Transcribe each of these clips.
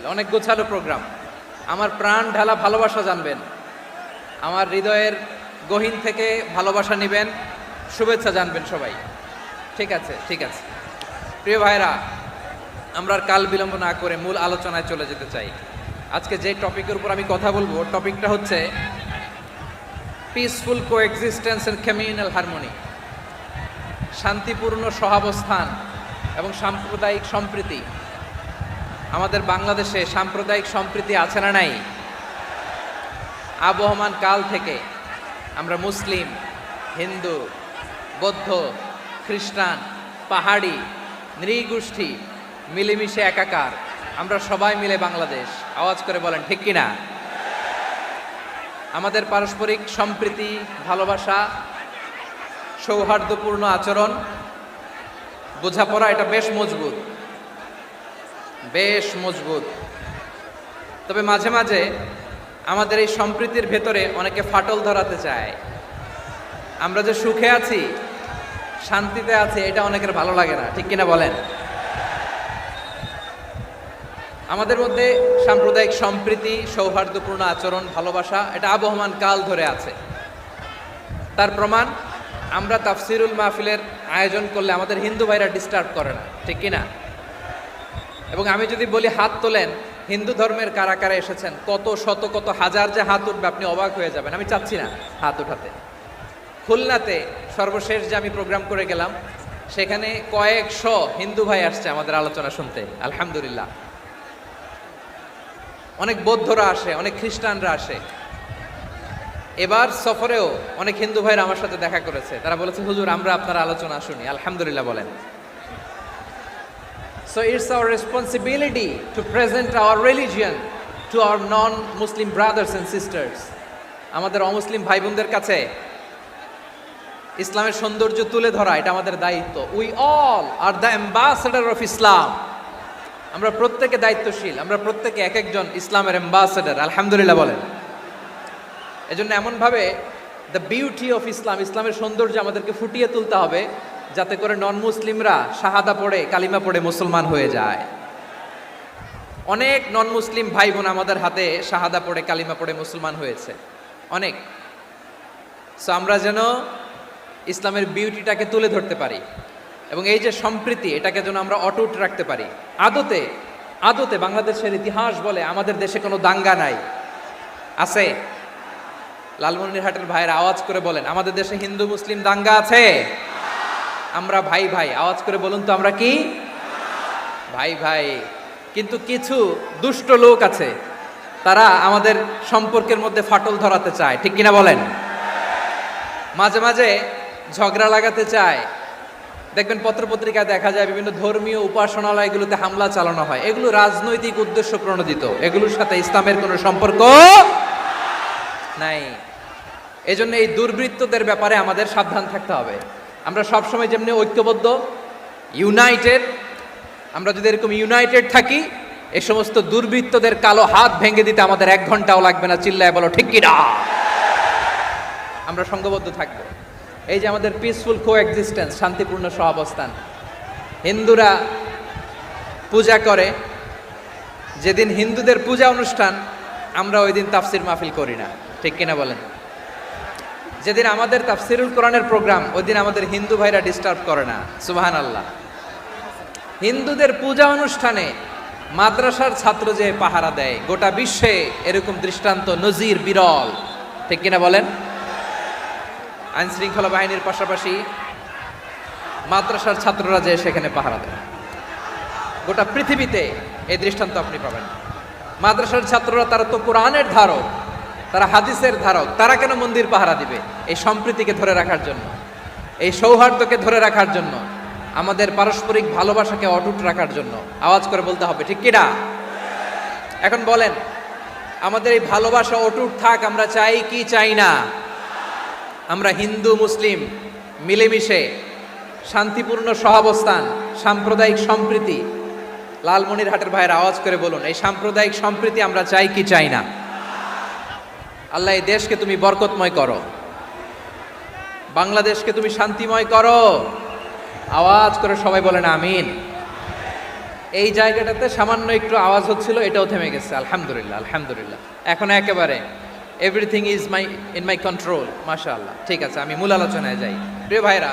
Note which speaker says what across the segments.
Speaker 1: আলহামদুলিল্লাহ, অনেক গোছালো প্রোগ্রাম। আমার প্রাণ ঢালা ভালোবাসা জানবেন, আমার হৃদয়ের গহীন থেকে ভালোবাসা নেবেন, শুভেচ্ছা জানবেন সবাই। ঠিক আছে, ঠিক আছে। প্রিয় ভাইরা, আমরা আর কাল বিলম্ব না করে মূল আলোচনায় চলে যেতে চাই। আজকে যে টপিকের উপর আমি কথা বলবো, টপিকটা হচ্ছে peaceful coexistence and communal harmony, শান্তিপূর্ণ সহাবস্থান এবং সাম্প্রদায়িক সম্প্রীতি। আমাদের বাংলাদেশে সাম্প্রদায়িক সম্প্রীতি আছে না নাই? আবহমান কাল থেকে আমরা মুসলিম, হিন্দু, বৌদ্ধ, খ্রিস্টান, পাহাড়ি, নৃগোষ্ঠী মিলেমিশে একাকার, আমরা সবাই মিলে বাংলাদেশ। আওয়াজ করে বলেন ঠিক কিনা? আমাদের পারস্পরিক সম্প্রীতি, ভালোবাসা, সৌহার্দ্যপূর্ণ আচরণ, বোঝাপড়া, এটা বেশ মজবুত, বেশ মজবুত। তবে মাঝে মাঝে আমাদের এই সম্প্রীতির ভেতরে অনেকে ফাটল ধরাতে চায়। আমরা যে সুখে আছি, শান্তিতে আছি, এটা অনেকের ভালো লাগে না, ঠিক কিনা বলেন? আমাদের মধ্যে সাম্প্রদায়িক সম্প্রীতি, সৌহার্দ্যপূর্ণ আচরণ, ভালোবাসা, এটা আবহমান কাল ধরে আছে। তার প্রমাণ, আমরা তাফসিরুল মাহফিলের আয়োজন করলে আমাদের হিন্দু ভাইরা ডিস্টার্ব করে না, ঠিক কিনা? এবং আমি যদি বলি হাত তোলেন, হিন্দু ধর্মের কারা কারা এসেছেন, কত শত কত হাজার যে হাত উঠবে, আপনি অবাক হয়ে যাবেন। আমি চাচ্ছি না হাত উঠাতে। খুলনাতে সর্বশেষ যে আমি প্রোগ্রাম করে গেলাম, সেখানে কয়েকশো হিন্দু ভাই আসছে আমাদের আলোচনা শুনতে, আলহামদুলিল্লাহ। অনেক বৌদ্ধরা আসে, অনেক খ্রিস্টানরা আসে। এবার সফরেও অনেক হিন্দু ভাইরা আমার সাথে দেখা করেছে। তারা বলেছে, হুজুর আমরা আপনার আলোচনা শুনি, আলহামদুলিল্লাহ বলেন। So it's our responsibility to present our religion to our non-Muslim brothers and sisters. আমাদের অমুসলিম ভাই বোনদের কাছে ইসলামের সৌন্দর্য তুলে ধরা, এটা আমাদের দায়িত্ব। We all are the ambassador of Islam. আমরা প্রত্যেকে দায়িত্বশীল, আমরা প্রত্যেকে এক একজন ইসলামের অ্যাম্বাসেডর, আলহামদুলিল্লাহ বলেন। এজন্য এমনভাবে দ্য বিউটি অফ ইসলাম, ইসলামের সৌন্দর্য আমাদেরকে ফুটিয়ে তুলতে হবে, যাতে করে নন মুসলিমরা শাহাদা পড়ে, কালিমা পড়ে মুসলমান হয়ে যায়। অনেক নন মুসলিম ভাই বোন আমাদের হাতে শাহাদা পড়ে, কালিমা পড়ে মুসলমান হয়েছে, অনেক। সো আমরা যেন ইসলামের বিউটিটাকে তুলে ধরতে পারি এবং এই যে সম্প্রীতি, এটাকে যেন আমরা অটুট রাখতে পারি। আদতে আদতে বাংলাদেশের ইতিহাস বলে আমাদের দেশে কোনো দাঙ্গা নাই, আছে? লালমনিরহাটের ভাইয়েরা আওয়াজ করে বলেন, আমাদের দেশে হিন্দু মুসলিম দাঙ্গা আছে? আমরা ভাই ভাই, আওয়াজ করে বলুন তো, আমরা কি ভাই ভাই? কিন্তু কিছু দুষ্ট লোক আছে, তারা আমাদের সম্পর্কের মধ্যে ফাটল ধরাতে চায়, ঠিক কিনা বলেন? মাঝে মাঝে ঝগড়া লাগাতে চায়। দেখবেন পত্রপত্রিকায় দেখা যায় বিভিন্ন ধর্মীয় উপাসনালয়গুলোতে হামলা চালানো হয়। এগুলো রাজনৈতিক উদ্দেশ্য প্রণোদিত, এগুলোর সাথে ইসলামের কোনো সম্পর্ক নাই। এজন্য এই দুর্বৃত্তদের ব্যাপারে আমাদের সাবধান থাকতে হবে। আমরা সবসময় যেমনি ঐক্যবদ্ধ, ইউনাইটেড, আমরা যদি এরকম ইউনাইটেড থাকি, এই সমস্ত দুর্বৃত্তদের কালো হাত ভেঙে দিতে আমাদের 1 ঘন্টাও লাগবে না। চিল্লায় বলো ঠিক কিনা? আমরা সংঘবদ্ধ থাকবো। এই যে আমাদের পিসফুল কোএক্সিস্টেন্স, শান্তিপূর্ণ সহাবস্থান। হিন্দুরা পূজা করে, যেদিন হিন্দুদের পূজা অনুষ্ঠান, আমরা ওই দিন তাফসির মাহফিল করি না, ঠিক কিনা বলেন? যেদিন আমাদের তাফসিরুল কোরআনের প্রোগ্রাম, ওই দিন আমাদের হিন্দু ভাইরা ডিস্টার্ব করে না, সুবহানাল্লাহ। হিন্দুদের পূজা অনুষ্ঠানে মাদ্রাসার ছাত্র যে পাহারা দেয়, গোটা বিশ্বে এরকম দৃষ্টান্ত, নজির বিরল, ঠিক কিনা বলেন? আইন শৃঙ্খলা বাহিনীর পাশাপাশি মাদ্রাসার ছাত্ররা যে সেখানে পাহারা দেয়, গোটা পৃথিবীতে এই দৃষ্টান্ত আপনি পাবেন। মাদ্রাসার ছাত্ররা, তারা তো কোরআনের ধারক, তারা হাদিসের ধারক, তারা কেন মন্দির পাহারা দিবে? এই সম্প্রীতিকে ধরে রাখার জন্য, এই সৌহার্দ্যকে ধরে রাখার জন্য, আমাদের পারস্পরিক ভালোবাসাকে অটুট রাখার জন্য। আওয়াজ করে বলতে হবে ঠিক কিনা? এখন বলেন, আমাদের এই ভালোবাসা অটুট থাক, আমরা চাই কি চাই না? আমরা হিন্দু মুসলিম মিলেমিশে শান্তিপূর্ণ সহাবস্থান, সাম্প্রদায়িক সম্প্রীতি। লালমনিরহাটের ভাইয়ের আওয়াজ করে বলুন, এই সাম্প্রদায়িক সম্প্রীতি আমরা চাই কি চাই না? আল্লাহ এই দেশকে তুমি বরকতময় করো, বাংলাদেশকে তুমি শান্তিময় করো। আওয়াজ করে সবাই বলেন আমিন। এই জায়গাটাতে সামান্য একটু আওয়াজ হচ্ছিল, এটাও থেমে গেছে। আলহামদুলিল্লাহ, আলহামদুলিল্লাহ। এখন একেবারে everything is in my control. মাশাআল্লাহ। ঠিক আছে, আমি মূল আলোচনায় যাই। প্রিয় ভাইরা,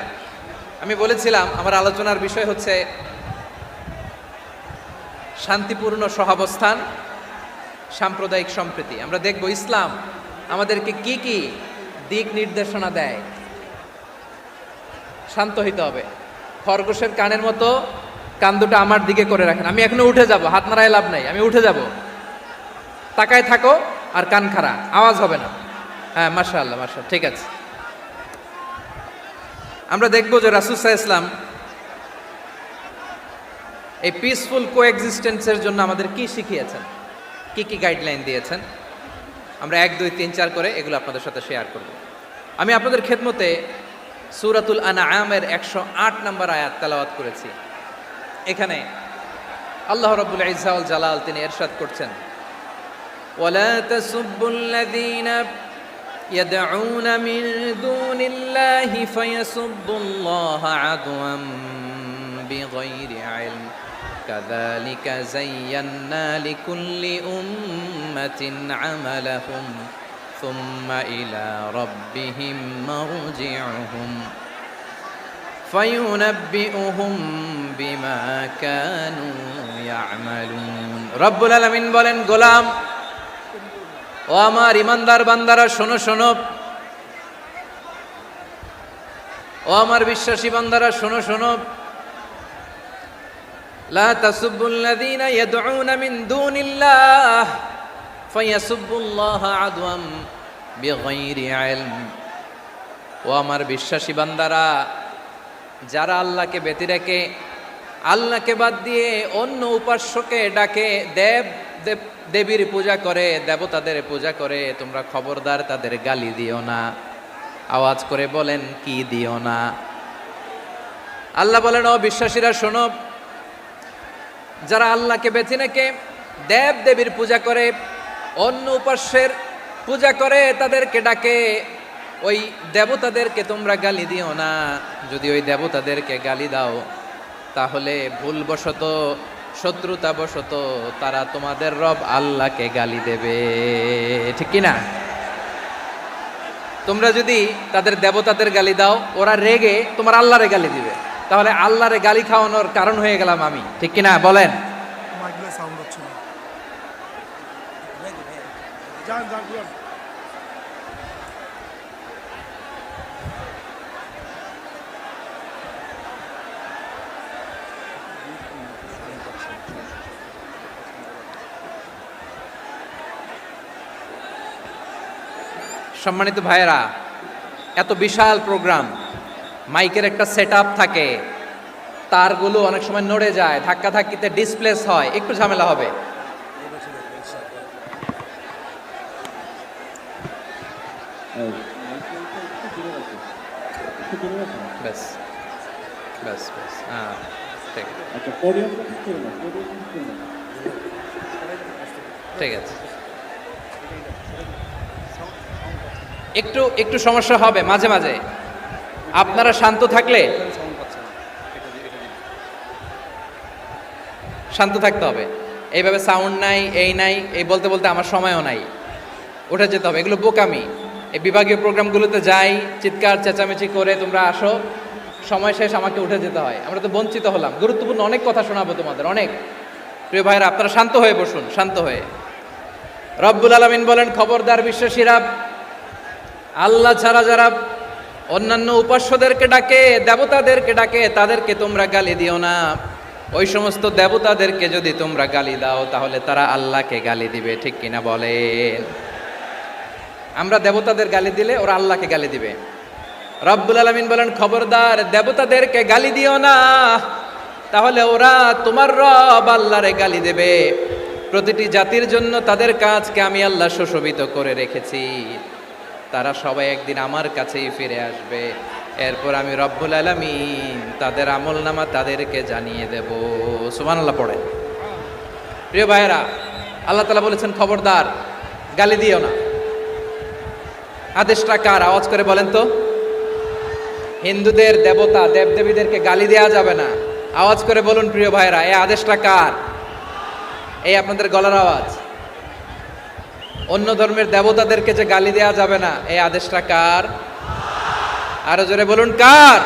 Speaker 1: আমি বলেছিলাম আমার আলোচনার বিষয় হচ্ছে শান্তিপূর্ণ সহাবস্থান, সাম্প্রদায়িক সম্প্রীতি। আমরা দেখব ইসলাম আমাদেরকে কি কি দিক নির্দেশনা দেয়। শান্ত হইতে হবে। খরগোশের কানের মতো কান দুটো আমার দিকে করে রাখেন। আমি এখনো উঠে যাব, হাত নাড়ায় লাভ নাই, আমি উঠে যাব। তাকায় থাকো আর কান খাড়া, আওয়াজ হবে না। হ্যাঁ, মাশাআল্লাহ, মাশাআল্লাহ, ঠিক আছে। আমরা দেখব যে রাসূল সাল্লাল্লাহু আলাইহি ওয়াসাল্লাম এই পিসফুল কোএক্সিস্টেন্সের জন্য আমাদের কি শিখিয়েছেন, কি কি গাইডলাইন দিয়েছেন। আমরা 1, 2, 3, 4 করে এগুলো আপনাদের সাথে শেয়ার করব। আমি আপনাদের খেদমতে সূরাতুল আনআমের 108 নম্বর আয়াত তেলাওয়াত করেছি। এখানে আল্লাহ রাব্বুল ইজ্জা ওয়াল জালাল তিনি ইরশাদ করছেন, ওয়ালা তাসুব্বুল্লাযীনা ইয়াদউনা মিন দুনিল্লাহি ফায়াসুব্বুল্লাহা আদওয়াম বিগাইরি ইলম কাযালিকা যায়্যান্না লিকুল্লি উম্মাতিন আমালাহুম সুম্মা ইলা রাব্বিহিম মারজিউহুম ফায়ুনাব্বিউহুম বিমা কানু ইয়ামালুন। রব্বুল আলামিন বলেন, গোলাম ও আমার ইমানদার বান্দারা, শোনো শোনো। ও আমার বিশ্বাসী বান্দারা, শোনো শোনো। লা তাসুব্বুল্লাযীনা ইয়াদউনা মিন দুনিল্লাহ ফায়াসুব্বুল্লাহা আদওয়াম বিগাইরি ইলম। ও আমার বিশ্বাসী বান্দারা, যারা আল্লাহকে ব্যতি রেখে, আল্লাহকে বাদ দিয়ে অন্য উপাস্যকে ডাকে, দেবীর পূজা করে, দেবতাদের পূজা করে, তোমরা খবরদার তাদের গালি দিও না। আওয়াজ করে বলেন, কি দিও না? আল্লাহ বলেন, ও বিশ্বাসীরা শোনো, যারা আল্লাহকে বেছে রেখে দেব দেবীর পূজা করে, অন্য উপাস্যের পূজা করে, তাদেরকে ডাকে, ওই দেবতাদেরকে তোমরা গালি দিও না। যদি ওই দেবতাদেরকে গালি দাও, তাহলে ভুলবশত, শত্রুতাবশত তারা তোমাদের রব আল্লাহকে গালি দেবে। ঠিক কি না? তোমরা যদি তাদের দেবতাদের গালি দাও, ওরা রেগে তোমার আল্লাহরে গালি দিবে, তাহলে আল্লাহরে গালি খাওয়ানোর কারণ হয়ে গেলাম আমি। ঠিক কি না বলেন? সম্মানিত ভাইয়েরা, এত বিশাল প্রোগ্রাম, মাইকের একটা সেটআপ থাকে, তারগুলো অনেক সময় নড়ে যায়, ধাক্কা ধাক্কিতে ডিসপ্লেস হয়, একটু ঝামেলা হবে। ব্যাস ব্যাস ব্যাস, হ্যাঁ, ঠিক আছে। একটু একটু সমস্যা হবে মাঝে মাঝে, আপনারা শান্ত থাকলে, শান্ত থাকতে হবে। এইভাবে সাউন্ড নাই, এই নাই, এই বলতে বলতে আমার সময়ও নাই, উঠে যেতে হবে। এগুলো বোকামি। এই বিভাগীয় প্রোগ্রামগুলোতে যাই, চিৎকার চেঁচামেচি করে তোমরা আসো, সময় শেষ, আমাকে উঠে যেতে হয়। আমরা তো বঞ্চিত হলাম। গুরুত্বপূর্ণ অনেক কথা শোনাবো তোমাদের, অনেক। প্রিয় ভাইরা, আপনারা শান্ত হয়ে বসুন, শান্ত হয়ে। রব্বুল আলামিন বলেন, খবরদার বিশ্বাসীরা, আল্লাহ ছাড়া যারা অন্যান্য উপাস্যদেরকে ডাকে, দেবতাদেরকে ডাকে, তাদেরকে তোমরা গালি দিও না। ওই সমস্ত দেবতাদেরকে যদি তোমরা গালি দাও, তাহলে তারা আল্লাহকে গালি দিবে। ঠিক কিনা বলেন? আমরা দেবতাদের গালি দিলে ওরা আল্লাহকে গালি দিবে। রব্বুল আলামিন বলেন, খবরদার দেবতাদেরকে গালি দিও না, তাহলে ওরা তোমার রব আল্লাহরে গালি দেবে। প্রতিটি জাতির জন্য তাদের কাজকে আমি আল্লাহ সুশোভিত করে রেখেছি। তারা সবাই একদিন আমার কাছেই ফিরে আসবে। এরপর আমি রব্বুল আলামিন তাদের আমলনামা তাদেরকে জানিয়ে দেব। সুবহানাল্লাহ পড়ে। প্রিয় ভাইয়েরা, আল্লাহ তাআলা বলেছেন, খবরদার গালি দিও না। আদেশটা কার? আওয়াজ করে বলেন তো। হিন্দুদের দেবতা দেবদেবীদেরকে গালি দেওয়া যাবে না। আওয়াজ করে বলুন প্রিয় ভাইরা, এই আদেশটা কার? এই আপনাদের গলার আওয়াজ। অন্য ধর্মের দেবতাদেরকে যে গালি দেওয়া যাবে না, এই আদেশটা কার? আরো জোরে বলুন, কার?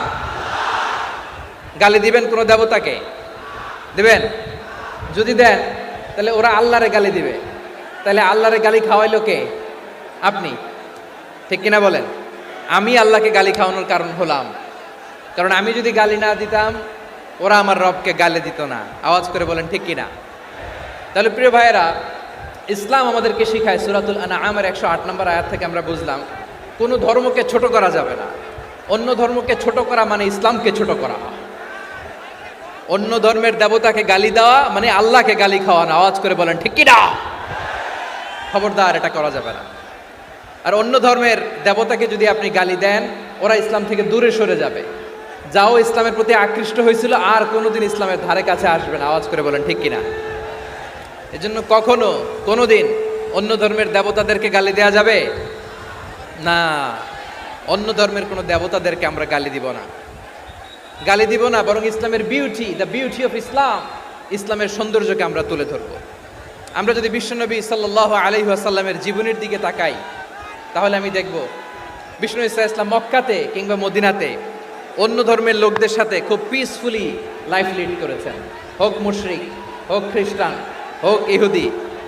Speaker 1: গালি দিবেন কোন দেবতাকে? দিবেন? যদি দেন তাহলে ওরা আল্লাহরে গালি দিবে, তাহলে আল্লাহরে গালি খাওয়াইলো কে? আপনি। ঠিক কিনা বলেন? আমি আল্লাহকে গালি খাওয়ানোর কারণ হলাম, কারণ আমি যদি গালি না দিতাম ওরা আমার রবকে গালি দিত না। আওয়াজ করে বলেন ঠিক কিনা? তাহলে প্রিয় ভাইয়েরা, ইসলাম আমাদেরকে শিখায়, সূরাতুল আনআমের 108 নম্বর আয়াত থেকে আমরা বুঝলাম কোনো ধর্মকে ছোট করা যাবে না। অন্য ধর্মকে ছোট করা মানে ইসলামকে ছোট করা। অন্য ধর্মের দেবতাকে গালি দেওয়া মানে আল্লাহকে গালি খাওয়ানো। আওয়াজ করে বলেন ঠিক কিনা? খবরদার, এটা করা যাবে না। আর অন্য ধর্মের দেবতাকে যদি আপনি গালি দেন, ওরা ইসলাম থেকে দূরে সরে যাবে। যাও ইসলামের প্রতি আকৃষ্ট হয়েছিল আর কোনোদিন ইসলামের ধারে কাছে আসবে না। আওয়াজ করে বলেন ঠিক কিনা? এজন্য কখনো কোনোদিন অন্য ধর্মের দেবতাদেরকে গালি দেওয়া যাবে না। অন্য ধর্মের কোনো দেবতাদেরকে আমরা গালি দিব না, গালি দিব না, বরং ইসলামের beauty, the beauty of Islam, ইসলামের সৌন্দর্যকে আমরা তুলে ধরব। আমরা যদি বিশ্বনবী সাল্লাল্লাহু আলাইহি ওয়াসাল্লামের জীবনের দিকে তাকাই, তাহলে আমি দেখব বিষ্ণু ইসলাম মক্কাতে কিংবা মদিনাতে অন্য ধর্মের লোকদের সাথে খুব পিসফুলি লাইফ লিড করেছেন। হোক মুশরিক, হোক খ্রিস্টান, হোক ইহুদি,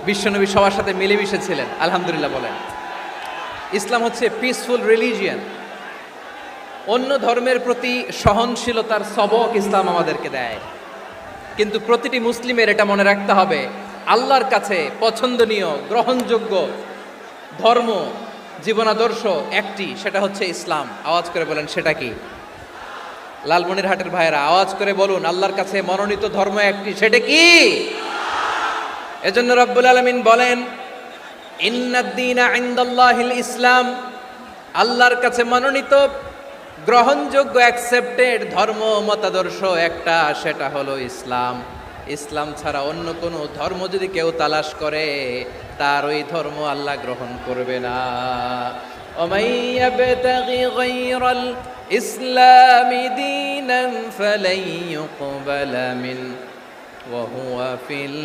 Speaker 1: বিশ্বনবী সবার সাথে মিলেমিশে ছিলেন। আলহামদুলিল্লাহ বলেন। ইসলাম হচ্ছে পিসফুল রিলিজিয়ান। অন্য ধর্মের প্রতি সহনশীলতার সবক ইসলাম আমাদেরকে দেয়। কিন্তু প্রতিটি মুসলিমের এটা মনে রাখতে হবে, আল্লাহর কাছে পছন্দনীয় গ্রহণযোগ্য ধর্ম, জীবনাদর্শ একটি, সেটা হচ্ছে ইসলাম। আওয়াজ করে বলেন সেটা কি? লালমনিরহাটের ভাইয়েরা আওয়াজ করে বলুন, আল্লাহর কাছে মনোনীত ধর্ম একটি, সেটা কি? এজন্য রব্বুল আলামিন বলেন, ইন্নাদ-দীনা ইনদাল্লাহিল ইসলাম, আল্লাহর কাছে মনোনীত গ্রহণযোগ্য অ্যাকসেপ্টেড ধর্ম মতাদর্শ একটা, সেটা হলো ইসলাম। ইসলাম ছাড়া অন্য কোনো ধর্ম যদি কেউ তালাশ করে, তার ওই ধর্ম আল্লাহ গ্রহণ করবে না। ওমাই ইয়াবতাগি গায়রাল ইসলামি দীনান ফালাই ইউকবালা মিন ওয়া হুয়া ফিল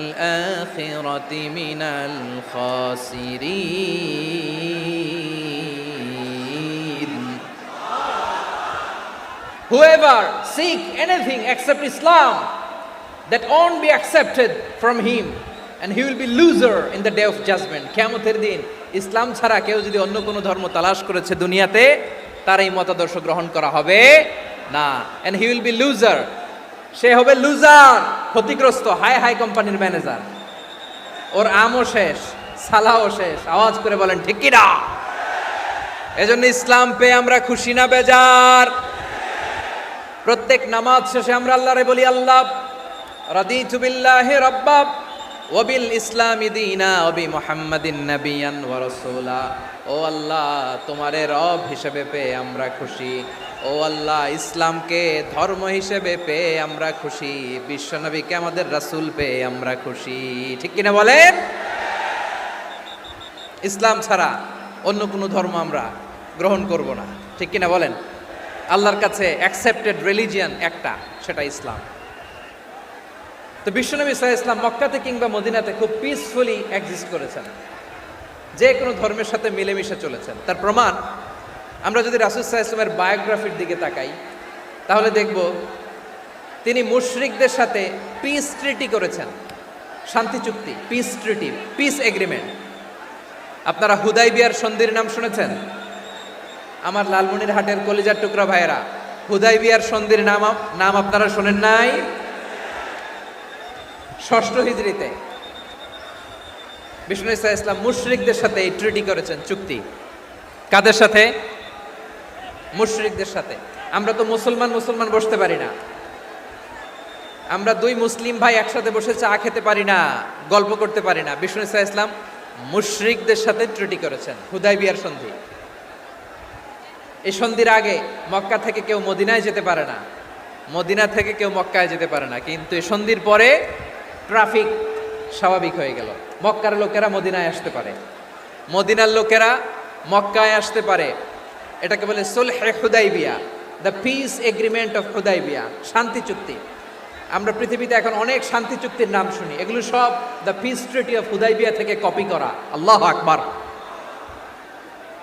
Speaker 1: আখিরাতি মিনাল খাসিরিন। Whoever seek anything except Islam, that won't be accepted from him, and he will be loser in the day of judgment. কিয়ামতের দিন ইসলাম ছাড়া কেউ যদি অন্য কোনো ধর্ম তালাশ করেছে দুনিয়াতে, তার এই মতাদর্শ গ্রহণ করা হবে না। and he will be loser, সে হবে লুজার, ক্ষতিগ্রস্ত। হাই হাই কোম্পানির ম্যানেজার, ওর আমও শেষ, সালাও শেষ। আওয়াজ করে বলেন ঠিক কি না? এজন্য ইসলাম পেয়ে আমরা খুশি না বেজার? প্রত্যেক নামাজ শেষে আমরা আল্লাহরে বলি, আল্লাহ রাদিতু বিল্লাহি রাব্বা ওয়া বিল ইসলামি দীনা ওয়া বি মুহাম্মাদিন নাবিয়ান ওয়া রাসূলা। ও আল্লাহ, তোমারে রব হিসেবে পেয়ে আমরা খুশি। ও আল্লাহ, ইসলামকে ধর্ম হিসেবে পেয়ে আমরা খুশি। বিশ্বনবীকে আমাদের রাসূল পেয়ে আমরা খুশি। ঠিক কিনা বলেন? ইসলাম ছাড়া অন্য কোনো ধর্ম আমরা গ্রহণ করব না। ঠিক কিনা বলেন? আল্লাহর কাছে অ্যাকসেপ্টেড রিলিজিয়ান একটা, সেটা ইসলাম। তো বিশ্বনবী সাল্লাল্লাহু আলাইহি ওয়াসাল্লাম মক্কাতে কিংবা মদিনাতে খুব পিসফুলি এক্সিস্ট করেছেন, যে কোনো ধর্মের সাথে মিলেমিশে চলেছেন। তার প্রমাণ আমরা যদি রাসূল সাল্লাল্লাহু আলাইহি ওয়াসাল্লামের বায়োগ্রাফির দিকে তাকাই, তাহলে দেখব তিনি মুশরিকদের সাথে পিস ট্রিটি করেছেন, শান্তি চুক্তি, পিস ট্রিটি, পিস এগ্রিমেন্ট। আপনারা হুদাইবিয়ার সন্ধির নাম শুনেছেন? আমার লালমনিরহাটের কলিজার টুকরা ভাইয়েরা, হুদাইবিয়ার সন্ধির নাম আপনারা শোনেন নাই? 6ষ্ঠ হিজরিতে বিষ্ণু ঈসা ইসলাম মুশরিকদের সাথে এই ট্রিটি করেছেন, চুক্তি। কাদের সাথে? মুশরিকদের সাথে। আমরা তো মুসলমান বসতে পারি না, আমরা দুই মুসলিম ভাই একসাথে বসে চা খেতে পারি না, গল্প করতে পারি না। বিষ্ণু ঈসা ইসলাম মুশরিকদের সাথে ট্রিটি করেছেন, হুদাইবিয়ার সন্ধি। এই সন্ধির আগে মক্কা থেকে কেউ মদিনায় যেতে পারে না, মদিনা থেকে কেউ মক্কায় যেতে পারে না। কিন্তু এই সন্ধির পরে ট্রাফিক স্বাভাবিক হয়ে গেল। মক্কার লোকেরা মদিনায় আসতে পারে, মদিনার লোকেরা মক্কায় আসতে পারে। এটাকে বলে সুলহে হুদাইবিয়া, the peace agreement of Hudaibiya, শান্তি চুক্তি। আমরা পৃথিবীতে এখন অনেক শান্তি চুক্তির নাম শুনি, এগুলো সব the piece treaty of Hudaibiya থেকে কপি করা। আল্লাহু আকবার।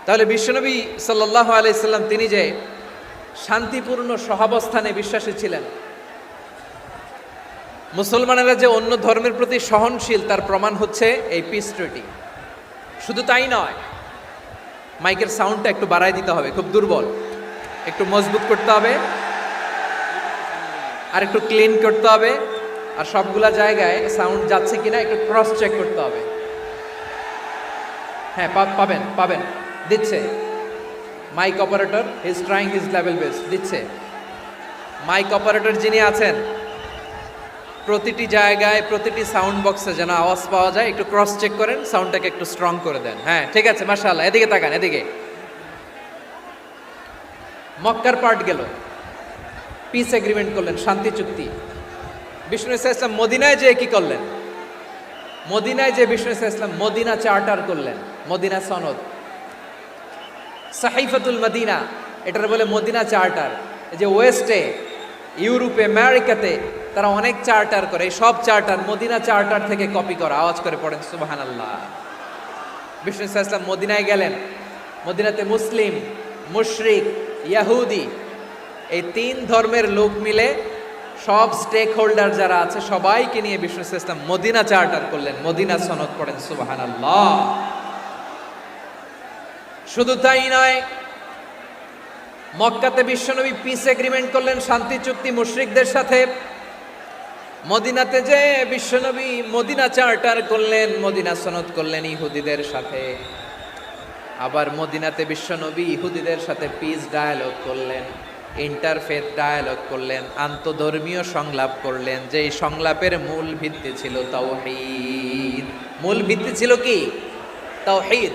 Speaker 1: তাহলে বিশ্বনবী সাল্লাল্লাহু আলাইহি সাল্লাম তিনি যে শান্তিপূর্ণ সহাবস্থানে বিশ্বাসী ছিলেন, মুসলমানেরা যে অন্য ধর্মের প্রতি সহনশীল তার প্রমাণ হচ্ছে এই পিস ট্রিটি। শুধু তাই নয়, মাইকের সাউন্ডটা একটু বাড়ায় দিতে হবে, খুব দুর্বল, একটু মজবুত করতে হবে, আর একটু ক্লিন করতে হবে, আর সবগুলা জায়গায় সাউন্ড যাচ্ছে কিনা একটু ক্রস চেক করতে হবে। হ্যাঁ, পাবেন পাবেন, দিচ্ছে mic operator, he is trying his level best, দিচ্ছে। মাইক অপারেটর যিনি আছেন, প্রতিটি জায়গায় প্রতিটি সাউন্ড বক্সে যেন আওয়াজ পাওয়া যায়, একটু ক্রস চেক করেন, সাউন্ডটাকে একটু স্ট্রং করে দেন। হ্যাঁ, ঠিক আছে, মাশাআল্লাহ। এদিকে তাকান, এদিকে। মক্কার পার্ট গেল, পিস এগ্রিমেন্ট করলেন, শান্তি চুক্তি। বিষ্ণু ইসলাম মদিনায় যে কি করলেন? মদিনায় যে বিষ্ণু ইসলাম মদিনা চার্টার করলেন, মদিনা সনদ, সাহিফাতুল মদিনা, এটার বলে মদিনা চার্টার। এই যে ওয়েস্টে, ইউরোপে, আমেরিকাতে তারা অনেক চার্টার করে, এই সব চার্টার মদিনা চার্টার থেকে কপি করা। আওয়াজ করে পড়েন সুবহানাল্লাহ। বিষ্ণু ইসলাম মদিনায় গেলেন, মদিনাতে মুসলিম, মুশরিক, ইয়াহুদি, এই তিন ধর্মের লোক মিলে সব স্টেক হোল্ডার যারা আছে সবাইকে নিয়ে বিষ্ণু ইসলাম মদিনা চার্টার করলেন, মদিনা সনদ। পড়েন সুবহানাল্লাহ। শুধু তাই নয়, মক্কাতে বিশ্বনবী পিস এগ্রিমেন্ট করলেন, শান্তি চুক্তি মুশরিকদের সাথে। মদিনাতে যে বিশ্বনবী মদিনা চার্টার করলেন, মদিনা সনদ করলেন ইহুদিদের সাথে। আবার মদিনাতে বিশ্বনবী ইহুদিদের সাথে পিস ডায়ালগ করলেন, ইন্টারফেথ ডায়ালগ করলেন, আন্তধর্মীয় সংলাপ করলেন, যেই সংলাপের মূল ভিত্তি ছিল তাওহীদ। মূল ভিত্তি ছিল কি? তাওহীদ।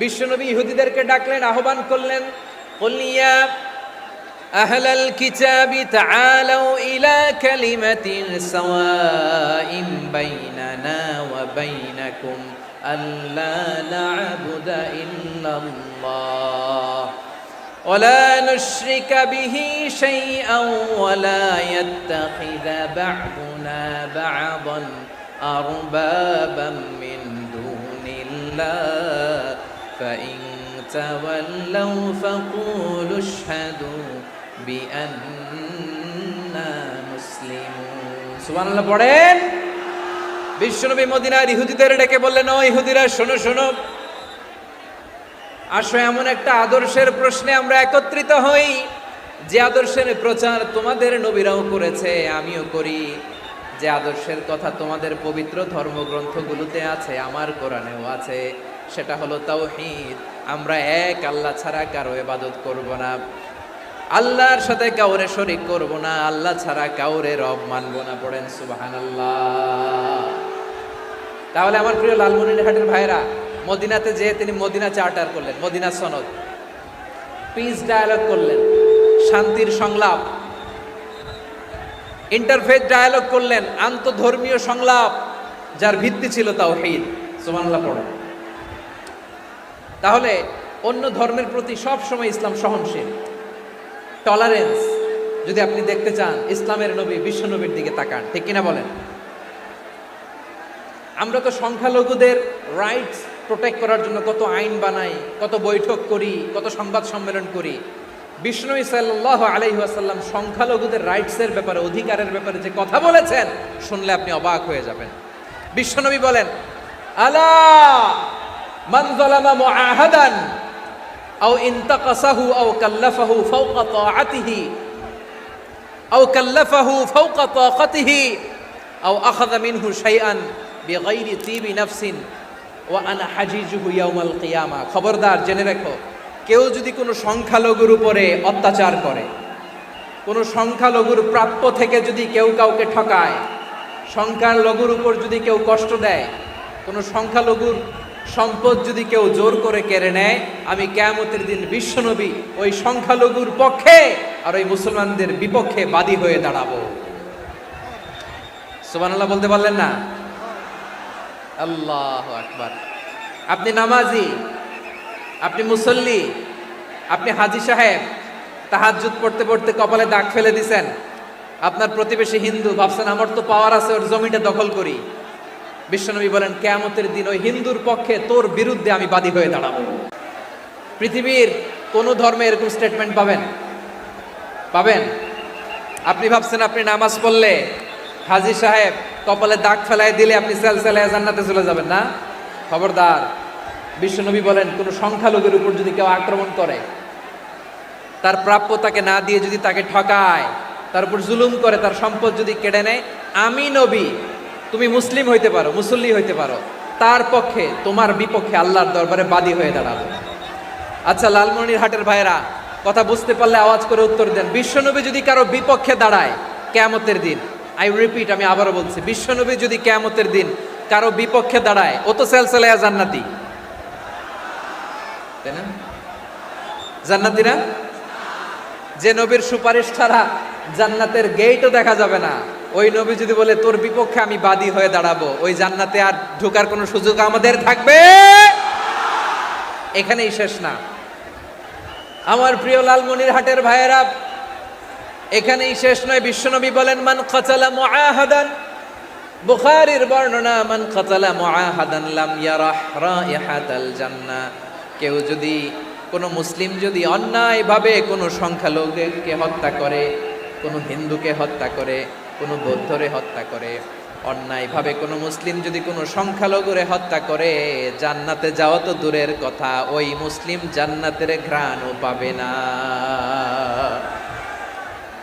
Speaker 1: বিশ্বনবী ইহুদিদেরকে ডাকলেন, আহ্বান করলেন, কুল ইয়া আহলাল কিতাবি তাআলাউ ইলা কালিমাতিন সাওয়াইন বাইনানা ওয়া বাইনাকুম আল্লা না'বুদা ইল্লাল্লাহ ওয়া লা নুশরিকা বিহি শাইআন ওয়া লা ইয়াত্তাখিযা বা'দুনা বা'দান আরবাবাম মিন দুনিল্লাহ ফাইন তাওয়াল্লাউ ফাকুলু আশহাদু বিআন্না মুসলিমুন। সুবহানাল্লাহ পড়েন। বিশ্বনবী মদিনার ইহুদিদের ডেকে বললেন, ও ইহুদিরা, শোনো শোনো, আসো এমন একটা আদর্শের প্রশ্নে আমরা একত্রিত হই, যে আদর্শের প্রচার তোমাদের নবীরাও করেছে, আমিও করি, যে আদর্শের কথা তোমাদের পবিত্র ধর্মগ্রন্থগুলোতে আছে, আমার কোরআনেও আছে, সেটা হলো তাওহীদ। আমরা এক আল্লাহ ছাড়া কারো ইবাদত করব না, আল্লাহর সাথে কাউরে শরীক করব না, আল্লাহ ছাড়া কাউরে রব মানব না। পড়েন সুবহানাল্লাহ। তাহলে আমার প্রিয় লালমনিরহাটের ভাইরা, মদিনাতে যে তিনি মদিনা চার্টার করলেন, মদিনা সনদ, পিস ডায়ালগ করলেন, শান্তির সংলাপ, ইন্টারফেথ ডায়ালগ করলেন, আন্তধর্মীয় সংলাপ, যার ভিত্তি ছিল তাওহীদ। সুবহানাল্লাহ পড়েন। তাহলে অন্য ধর্মের প্রতি সব সময় ইসলাম সহনশীল, টলারেন্স। যদি আপনি দেখতে চান ইসলামের নবী বিশ্ব নবীর দিকে তাকান, ঠিক কিনা বলেন? আমরা তো সংখ্যালঘুদের রাইটস প্রোটেক্ট করার জন্য কত আইন বানাই, কত বৈঠক করি, কত সংবাদ সম্মেলন করি। বিষ্ণু সাল্লাল্লাহু আলাইহি ওয়াসাল্লাম সংখ্যালঘুদের রাইটসের ব্যাপারে, অধিকারের ব্যাপারে যে কথা বলেছেন, শুনলে আপনি অবাক হয়ে যাবেন। বিশ্বনবী বলেন, আলা মান যালামা মুআহাদান আও ইনতাকাসাহু আও কাল্লাফাহু ফাওকা তাআতিহি আও কাল্লাফাহু ফাওকা তাকাতিহি আও আখাযা মিনহু শাইআন বিগাইরি তিবি নাফসিন ওয়া আনা হাজিজুহু ইয়াউমাল কিয়ামা। খবরদার, জেনে রাখো, কেউ যদি কোনো সংখ্যালঘুর উপরে অত্যাচার করে, কোনো সংখ্যালঘুর প্রাপ্য থেকে যদি কেউ কাউকে ঠকায়, সংখ্যালঘুর উপর যদি কেউ কষ্ট দেয়, কোনো সংখ্যালঘুর সম্পদ যদি কেউ জোর করে কেড়ে নেয়, আমি কিয়ামতের দিন বিশ্বনবী ওই সংখ্যালঘুর পক্ষে আর ওই মুসলমানদের বিপক্ষে বাদী হয়ে দাঁড়াবো। সুবহানাল্লাহ বলতে পারলেন না? আল্লাহু আকবার। আপনি নামাজি, আপনি মুসল্লি, আপনি হাজী সাহেব, তাহাজ্জুদ পড়তে পড়তে কপালে দাগ ফেলে দিছেন, আপনার প্রতিবেশী হিন্দু, ভাবছেন আমার তো পাওয়ার আছে, ওর জমিটা দখল করি। বিশ্বনবী বলেন কিয়ামতের দিন ওই হিন্দুর পক্ষে তোর বিরুদ্ধে আমি বাদী হয়ে দাঁড়াবো। পৃথিবীর কোন ধর্মে এরকম স্টেটমেন্ট পাবেন? পাবেন? আপনি ভাবছেন আপনি নামাজ পড়লে হাজী সাহেব কপালে দাগ ফেলায় দিলে আপনি সেলসেলায় জান্নাতে চলে যাবেন না? খবরদার। বিশ্বনবী বলেন কোন সংখ্যালঘুর উপর যদি কেউ আক্রমণ করে, তার প্রাপ্য তাকে না দিয়ে যদি তাকে ঠকায়, তার উপর জুলুম করে, তার সম্পদ যদি কেড়ে নেয়, আমি নবী, তুমি মুসলিম হইতে পারো, মুসল্লি হইতে পারো, তার পক্ষে তোমার বিপক্ষে আল্লাহর দরবারে বাদী হয়ে দাঁড়াবো। আচ্ছা লালমনিরহাটের ভাইরা, কথা বুঝতে পারলে আওয়াজ করে উত্তর দেন। বিশ্বনবী যদি কারো বিপক্ষে দাঁড়ায় কিয়ামতের দিন, আই রিপিট, আমি আবারও বলছি, বিশ্বনবী যদি কিয়ামতের দিন কারো বিপক্ষে দাঁড়ায়, ও তো সেলসেলায়া জান্নাতি, তাই না? জান্নাতি না? যে নবীর সুপারিশ ছাড়া জান্নাতের গেটও দেখা যাবে না, ওই নবী যদি বলে তোর বিপক্ষে আমি বাদী হয়ে দাঁড়াবো, ওই জান্নাতে আর ঢোকার কোনো সুযোগ আমাদের থাকবে? এখানেই শেষ না আমার প্রিয় লালমনিরহাটের ভাইয়েরা, এখানেই শেষ নয়। বিশ্বনবী বলেন মান কাতালা মুআহাদান, বুখারীর বর্ণনা, মান কাতালা মুআহাদান লাম ইয়ারাহ রাইহাতাল জান্নাহ। কেউ যদি, কোনো মুসলিম যদি অন্যায়ভাবে কোনো সংখ্যালঘুকে হত্যা করে, কোনো হিন্দুকে হত্যা করে, কোনো বৌদ্ধরে হত্যা করে, অন্যায়ভাবে কোনো মুসলিম যদি কোনো সংখ্যালঘুরে হত্যা করে, জান্নাতে যাওয়া তো দূরের কথা, ওই মুসলিম জান্নাতের ঘ্রাণও পাবে না।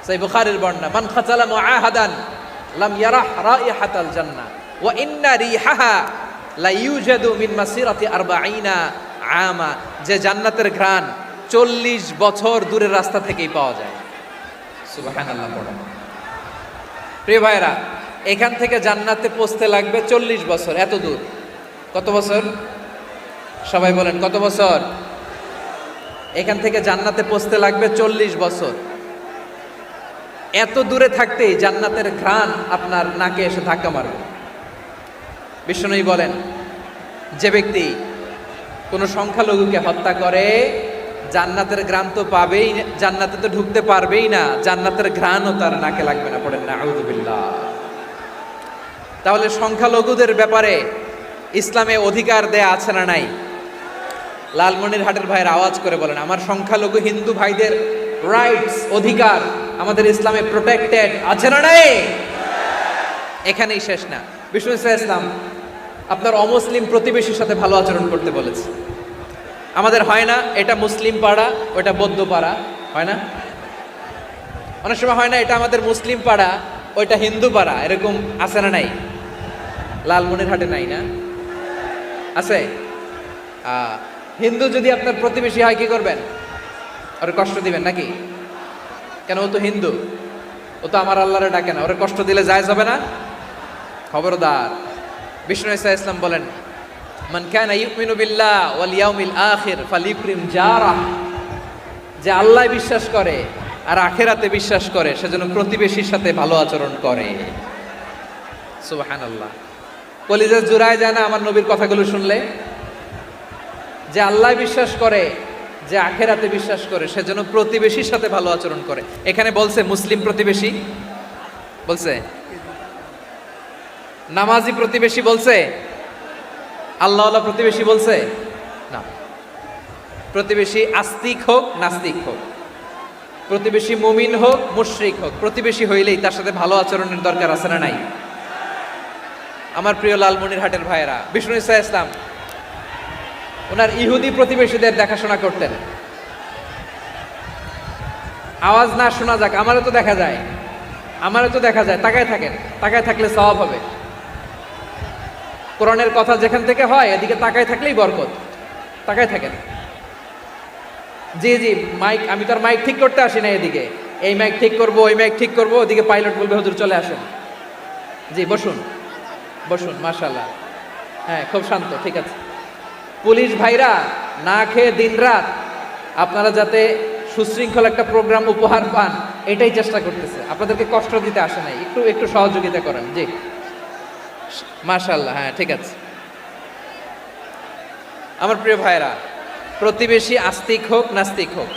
Speaker 1: সেই বুখারীর বর্ণনা, মান খাতালা মুআহাদান লাম ইয়ারাহ রাইহাতাল জান্নাহ ওয়া ইন্না রিহাহা লা ইউজাদু মিন মাসিরাতি 40 আমা। যে জান্নাতের ঘ্রাণ 40 বছর দূরের রাস্তা থেকেই পাওয়া যায়। সুবহানাল্লাহ পড়েন। প্রিয় ভাইরা, এখান থেকে জান্নাতে পৌঁছতে লাগবে 40 বছর। এত দূর, কত বছর? সবাই বলেন কত বছর? এখান থেকে জান্নাতে পৌঁছতে লাগবে 40 বছর। এত দূরে থাকতেই জান্নাতের ঘ্রাণ আপনার নাকে এসে ধাক্কা মারবে। বিশ্বনবী বলেন যে ব্যক্তি কোনো সংখ্যালঘুকে হত্যা করে, জান্নাতের ঘ্রাণ তো পাবেই, জান্নাতে তো ঢুকতে পারবেই না, জান্নাতের ঘ্রাণও তার নাকে লাগবে না। পড়েন না আউযুবিল্লাহ। তাহলে সংখ্যালঘুদের ব্যাপারে ইসলামে অধিকার দেয়া আছে না নাই? লালমনিরহাটের ভাইয়ের আওয়াজ করে বলেন, আমার সংখ্যালঘু হিন্দু ভাইদের রাইটস, অধিকার আমাদের ইসলামে প্রোটেক্টেড আছে না নাই? এখানেই শেষ না। বিষ্ণু ইসলাম আপনার অমুসলিম প্রতিবেশীর সাথে ভালো আচরণ করতে বলেছে। আমাদের হয় না, এটা মুসলিম পাড়া, ওটা বৌদ্ধ পাড়া, হয় না? অনেক সময় হয় না, এটা আমাদের মুসলিম পাড়া, ওইটা হিন্দু পাড়া, এরকম আছে না নাই? লালমনিরহাটে নাই না? আছে? হিন্দু যদি আপনার প্রতিবেশী হয় কি করবেন? ওরে কষ্ট দিবেন নাকি? কেন? ও তো হিন্দু, ও তো আমার আল্লাহরে ডাকে না, ওরে কষ্ট দিলে জায়েজ হবে না? খবরদার। বিষ্ণু ইসলাম বলেন মান কানা ইউমিনু বিল্লাহ ওয়াল ইয়াউমিল আখির ফালিউকরিম জারাহ। যে আল্লাহ বিশ্বাস করে আর আখিরাতে বিশ্বাস করে, সেজন্য প্রতিবেশীর সাথে ভালো আচরণ করে। সুবহানাল্লাহ। কলিজা জুড়ায় যায় না আমার নবীর কথাগুলো শুনলে? যে আল্লাহ বিশ্বাস করে, যে আখিরাতে বিশ্বাস করে, সেজন্য প্রতিবেশীর সাথে ভালো আচরণ করে। এখানে বলছে মুসলিম প্রতিবেশী বলছে, নামাজি প্রতিবেশী বলছে, আল্লাহওয়ালা প্রতিবেশী বলছে না। প্রতিবেশী আস্তিক হোক নাস্তিক হোক, প্রতিবেশী মুমিন হোক মুশরিক হোক, প্রতিবেশী হইলেই তার সাথে ভালো আচরণের দরকার আছে না নাই? আমার প্রিয় লালমনিরহাটের ভাইয়েরা, বিষ্ণু ইসলাম ওনার ইহুদি প্রতিবেশীদের দেখাশোনা করতেন। আওয়াজ না শোনা যাক, আমারও তো দেখা যায়, আমারও তো দেখা যায়। তাকায় থাকেন, তাকায় থাকলে সওয়াব হবে। কোরআনের কথা যেখান থেকে হয় এদিকে তাকায় থাকলেই বরকত। তাকায় থাকেন। জি জি, মাইক, আমি তো আর মাইক ঠিক করতে আসি না এদিকে, এই মাইক ঠিক করবো, ওই মাইক ঠিক করবো, ওদিকে পাইলট বলবে হুজুর চলে আসেন। জি বসুন, বসুন, মাশাআল্লাহ। হ্যাঁ, খুব শান্ত, ঠিক আছে। পুলিশ ভাইরা না খেয়ে দিনরাত আপনারা যাতে সুশৃঙ্খল একটা প্রোগ্রাম উপহার পান, এটাই চেষ্টা করতেছে। আপনাদেরকে কষ্ট দিতে আসে নাই, একটু একটু সহযোগিতা করেন। জি মাশাআল্লাহ। হ্যাঁ, ঠিক আছে। আমার প্রিয় ভাইরা, প্রতিবেশী আস্তিক হোক নাস্তিক হোক,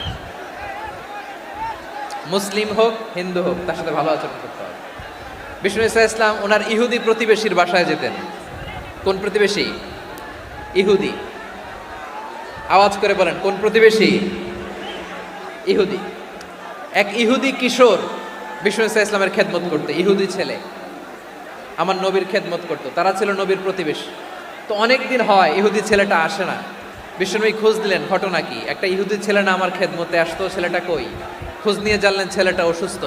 Speaker 1: মুসলিম হোক হিন্দু হোক তার সাথে ভালো আচরণ করতে হবে। বিষ্ণু ইসা ইসলাম ওনার ইহুদি প্রতিবেশীর বাসায় যেতেন। কোন প্রতিবেশী? ইহুদি। আওয়াজ করে বলেন, কোন প্রতিবেশী? ইহুদি। এক ইহুদি কিশোর বিষ্ণু ইসা ইসলামের খেদমত করতে, ইহুদি ছেলে আমার নবীর খেদমত করতো, তারা ছিল নবীর প্রতিবেশী। তো অনেক দিন হয় ইহুদি ছেলেটা আসে না। বিশ্বনবী খোঁজ দিলেন, ঘটনা কি? একটা ইহুদি ছেলে না আমার খেদমতে আসতো, ছেলেটা কই? খোঁজ নিয়ে জানলেন ছেলেটা অসুস্থ।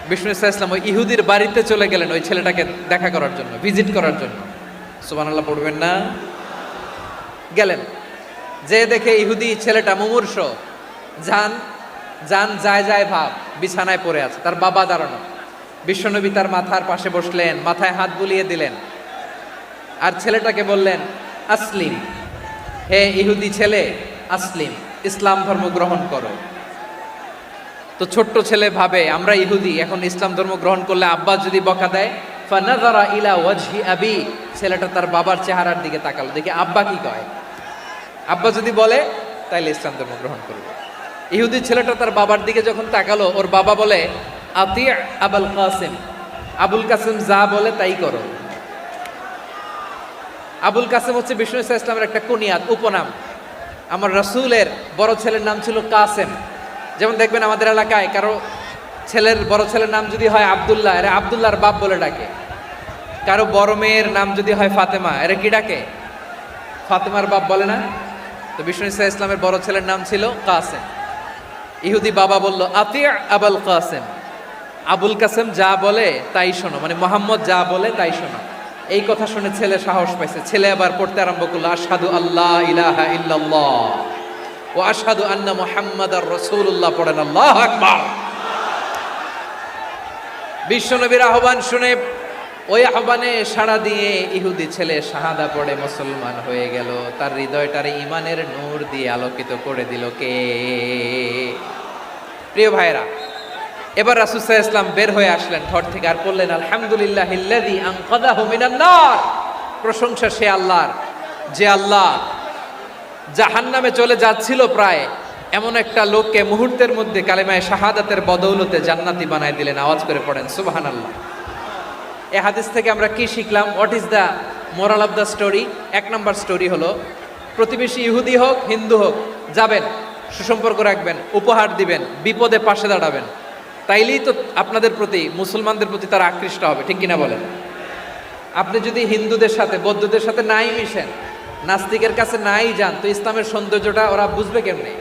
Speaker 1: বিষ্ণু ইসা ইসলাম ওই ইহুদির বাড়িতে চলে গেলেন ওই ছেলেটাকে দেখা করার জন্য, ভিজিট করার জন্য। সুবহানাল্লাহ পড়বেন না? গেলেন, যে দেখে ইহুদি ছেলেটা মুমূর্ষ, যান যান যায় যায় ভাব, বিছানায় পড়ে আছে, তার বাবা দাঁড়ানো। বিশ্বনবী তার মাথার পাশে বসলেন, মাথায় হাত বুলিয়ে দিলেন, আর ছেলেটাকে বললেন, আসলিম, হে ইহুদি ছেলে, আসলিম, ইসলাম ধর্ম গ্রহণ করো। তো ছোট্ট ছেলে ভাবে আমরা ইহুদি, এখন ইসলাম ধর্ম গ্রহণ করলে আব্বা যদি বকা দেয়। ফানাযারা ইলা ওয়াজহি আবি, ছেলেটা তার বাবার চেহারার দিকে তাকালো, দেখি আব্বা কি কয়। আব্বা যদি বলে তাইলে ইসলাম ধর্ম গ্রহণ করবে। ইহুদি ছেলেটা তার বাবার দিকে যখন তাকালো, ওর বাবা বলে, আতি আবুল কাসিম, আবুল কাসিম যা বলে তাই করো। আবুল কাসিম হচ্ছে বিষ্ণু ইসা ইসলামের একটা কুনিয়াত, উপনাম। আমার রাসূলের বড় ছেলের নাম ছিল কাসেম। যেমন দেখবেন আমাদের এলাকায় কারো ছেলের বড় ছেলের নাম যদি হয় আব্দুল্লাহ, এরা আব্দুল্লাহর বাপ বলে ডাকে। কারো বড় মেয়ের নাম যদি হয় ফাতেমা, এরা কি ডাকে? ফাতেমার বাপ বলে না? তো বিষ্ণু ইসা ইসলামের বড় ছেলের নাম ছিল কাসেম। ইহুদি বাবা বলল, আতি আবুল কাসেম, আবুল কাসেম যা বলে তাই শোনো, মানে মোহাম্মদ যা বলে তাই শোনো। এই কথা শুনে ছেলে সাহস পাইছে, ছেলে আবার পড়তে আরম্ভ করলো, আশহাদু আল্লাহ ইলাহা ইল্লাল্লাহ ও আশহাদু আন্না মুহাম্মাদার রাসূলুল্লাহ, পড়েন আল্লাহু আকবার। বিশ্বনবীর আহ্বান শুনে ওই আহ্বানে সাড়া দিয়ে ইহুদি ছেলে শাহাদা পড়ে মুসলমান হয়ে গেল। তার হৃদয়টারে ঈমানের নূর দিয়ে আলোকিত করে দিল কে? প্রিয় ভাইরা, এবার রাসূল সাল্লাল্লাহু আলাইহি ওয়াসাল্লাম বের হয়ে আসলেন ঘর থেকে, আর বললেন, আলহামদুলিল্লাহিল্লাযী আনকাযাহু মিনান নার, প্রশংসা সে আল্লাহর, যে আল্লাহ জাহান্নামে চলে যাচ্ছিল প্রায় এমন একটা লোককে মুহূর্তের মধ্যে কালেমায়ে শাহাদাতের বদৌলতে জান্নাতি বানায় দিলেন। আওয়াজ করে পড়েন সুবহানাল্লাহ। এই হাদিস থেকে আমরা কি শিখলাম? What is the moral of the story? এক নম্বর স্টোরি হলো, প্রতিবেশী ইহুদি হোক হিন্দু হোক, যাবেন, সুসম্পর্ক রাখবেন, উপহার দিবেন, বিপদে পাশে দাঁড়াবেন, তাইলেই তো আপনাদের প্রতি, মুসলমানদের প্রতি তারা আকৃষ্ট হবে, ঠিক কিনা বলেন? আপনি যদি হিন্দুদের সাথে বৌদ্ধদের সাথে নাই মিশেন, নাস্তিকের কাছে নাই যান, তো ইসলামের সৌন্দর্যটা ওরা বুঝবে কেমনে?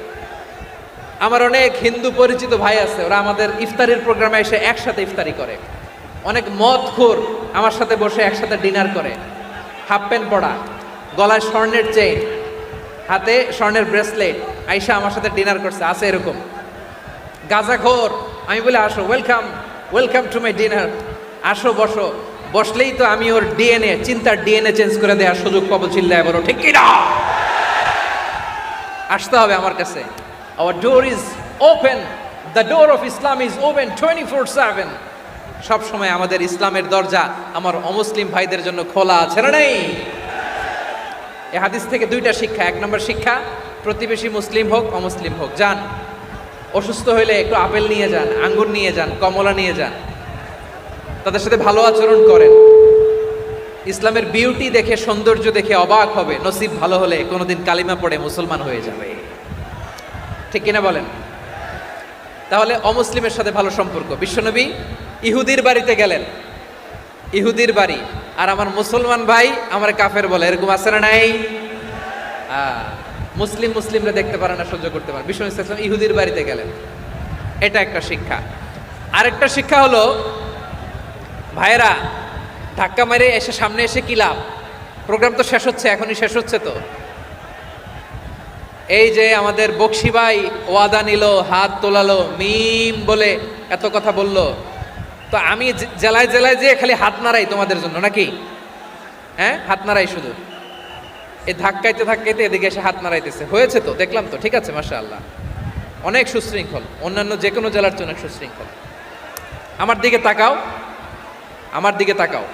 Speaker 1: আমার অনেক হিন্দু পরিচিত ভাই আছে, ওরা আমাদের ইফতারির প্রোগ্রামে এসে একসাথে ইফতারি করে। অনেক মদখোর আমার সাথে বসে একসাথে ডিনার করে, হাফ প্যান্ট পরা, গলায় স্বর্ণের চেইন, হাতে স্বর্ণের ব্রেসলেট, আইসা আমার সাথে ডিনার করছে, আছে এরকম। গাঁজাখোর, আমি বলে আসো, welcome welcome to my dinner, আসো বসো, বসলেই তো আমি ওর ডিএনএ, চিন্তার ডিএনএ চেঞ্জ করে দেওয়ার সুযোগ পাবো, চিল্লায় বলো ঠিক কি না? আসতে হবে আমার কাছে। Hour door is open, the door of Islam is open 24/7। সব সময় আমাদের ইসলামের দরজা আমার অমুসলিম ভাইদের জন্য খোলা আছে না নেই? এই হাদিস থেকে দুইটা শিক্ষা। এক নম্বর শিক্ষা, প্রতিবেশী মুসলিম হোক অমুসলিম হোক, যান, অসুস্থ হইলে একটু আপেল নিয়ে যান, আঙ্গুর নিয়ে যান, কমলা নিয়ে যান, তাদের সাথে ভালো আচরণ করেন। ইসলামের বিউটি দেখে, সৌন্দর্য দেখে অবাক হবে, নসিব ভালো হলে কোনোদিন কালিমা পড়ে মুসলমান হয়ে যাবে, ঠিক কিনা বলেন? তাহলে অমুসলিমের সাথে ভালো সম্পর্ক। বিশ্বনবী ইহুদির বাড়িতে গেলেন, ইহুদির বাড়ি, আর আমার মুসলমান ভাই আমার কাফের বলে, এরকম আছে না নাই? মুসলিম মুসলিমরা দেখতে পারে না, সহ্য করতে পারে। বিশ্বনবী সাল্লাল্লাহু আলাইহি ওয়াসাল্লাম ইহুদির বাড়িতে গেলেন, এটা একটা শিক্ষা। আরেকটা শিক্ষা হলো, ভাইয়েরা, ধাক্কা মেরে এসে সামনে এসে কি লাভ? প্রোগ্রাম তো শেষ হচ্ছে, এখনই শেষ হচ্ছে। তো এই যে আমাদের বকশি ভাই ওয়াদা নিল, হাত তোলালো, মিম বলে এত কথা বলল, তো আমি জেলায় জেলায় যেয়ে খালি হাত নাড়াই তোমাদের জন্য নাকি? হ্যাঁ, হাত নাড়াই শুধু। এই ধাক্কাইতে ধাক্কাইতে এদিকে এসে হাত নাড়াইতেছে, হয়েছে তো, দেখলাম তো, ঠিক আছে, মাশাআল্লাহ, অনেক সুশৃঙ্খল, অন্যান্য যে কোনো জেলার চেয়ে অনেক সুশৃঙ্খল। আমার দিকে তাকাও, আমার দিকে তাকাও,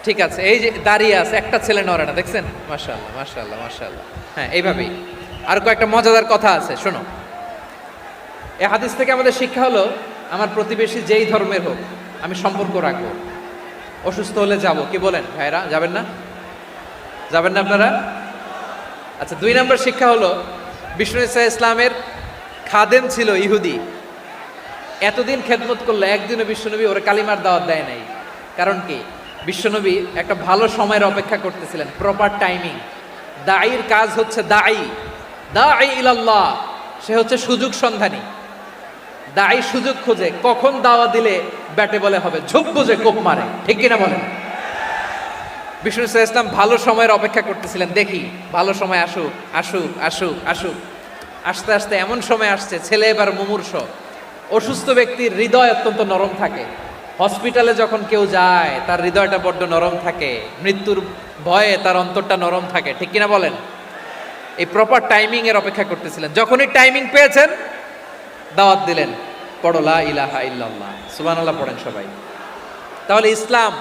Speaker 1: ঠিক আছে, এই যে দাঁড়িয়ে আছে, একটা ছেলে নড়ে না, দেখছেন? মাশাআল্লাহ মাশাআল্লাহ মাশাআল্লাহ। হ্যাঁ, এইভাবেই। আর কয়েকটা মজাদার কথা আছে, শোনো। এই হাদিস থেকে আমাদের শিক্ষা হলো, আমার প্রতিবেশী যেই ধর্মের হোক আমি সম্পর্ক রাখবো। অসুস্থ হলে যাব, কি বলেন ভাইরা, যাবেন না? যাবেন না আপনারা? আচ্ছা, 2 নম্বর শিক্ষা হলো, বিষ্ণু ইসা ইসলামের খাদেম ছিল ইহুদি, এতদিন খেদমত করলো, একদিনও বিশ্বনবী ওরা কালিমার দাওয়াত দেয় নাই। কারণ কি? বিশ্বনবী একটা ভালো সময়ের অপেক্ষা করতেছিলেন, প্রপার টাইমিং। দাঈর কাজ হচ্ছে দাঈ ইলাল্লাহ, সে হচ্ছে সুযোগ সন্ধানী। দাঈ সুযোগ খোঁজে, কখন দাওয়া দিলে ব্যাটে বলে হবে, ঝোপ বুঝে কোপ মারে, ঠিক কিনা বলেন? বিষ্ণু ইসলাম ভালো সময়ের অপেক্ষা করতেছিলেন, দেখি ভালো সময় আসুক আসুক আসুক আসুক। আস্তে আস্তে এমন সময় আসছে, ছেলে এবার মুমূর্ষ। অসুস্থ ব্যক্তির হৃদয় অত্যন্ত নরম থাকে। হসপিটালে যখন কেউ যায় তার হৃদয়টা বড্ড নরম থাকে, মৃত্যুর ভয়ে তার অন্তরটা নরম থাকে, ঠিক কিনা বলেন? এই প্রপার টাইমিং এর অপেক্ষা করতেছিলেন। যখনই টাইমিং পেয়েছেন দাওয়াত দিলেন, পড়ো লা ইলাহা ইল্লাল্লাহ, সুবহানাল্লাহ পড়েন সবাই। তাহলে ইসলাম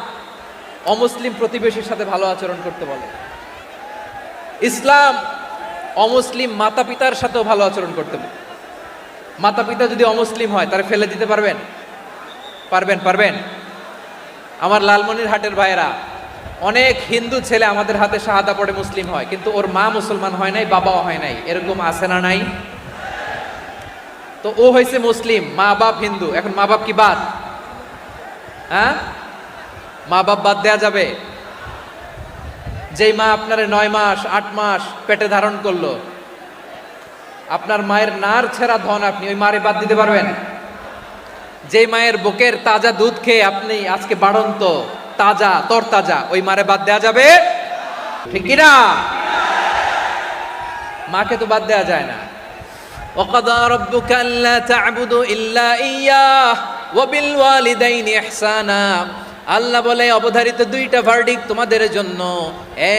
Speaker 1: অমুসলিম প্রতিবেশীর সাথে ভালো আচরণ করতে বলে। ইসলাম অমুসলিম মাতা পিতার সাথেও ভালো আচরণ করতে বলে। মাতা পিতা যদি অমুসলিম হয় তারা ফেলে দিতে পারবেন? পারবেন? আমার লালমনিরহাটের ভাইয়েরা, অনেক হিন্দু ছেলে আমাদের হাতে শাহাদা পড়ে মুসলিম হয়, কিন্তু ওর মা মুসলমান হয় নাই, বাবাও হয় নাই, এরকম আছে না নাই? তো ও হয়েছে মুসলিম, মা বাপ হিন্দু, এখন মা বাপ কি বাদ? হ্যাঁ, মা বাপ বাদ দেয়া যাবে? যেই মা আপনার 9 মাস 8 মাস পেটে ধারণ করলো, আপনার মায়ের নার ছেঁড়া ধন, আপনি ওই মারে বাদ দিতে পারবেন? যেই মায়ের বুকের তাজা দুধ খেয়ে আপনি আজকে বাড়ন্ত তাজা তরতাজা, ওই মারে বাদ দেয়া যাবে? ঠিক কিনা? মাকে তো বাদ দেয়া যায় না। وَقَضَى رَبُّكَ أَلَّا تَعْبُدُوا إِلَّا إِيَّاهُ وَبِالْوَالِدَيْنِ إِحْسَانًا। আল্লাহ বলে, অবধারিত 2টা ভার্ডিক্ট তোমাদের জন্য,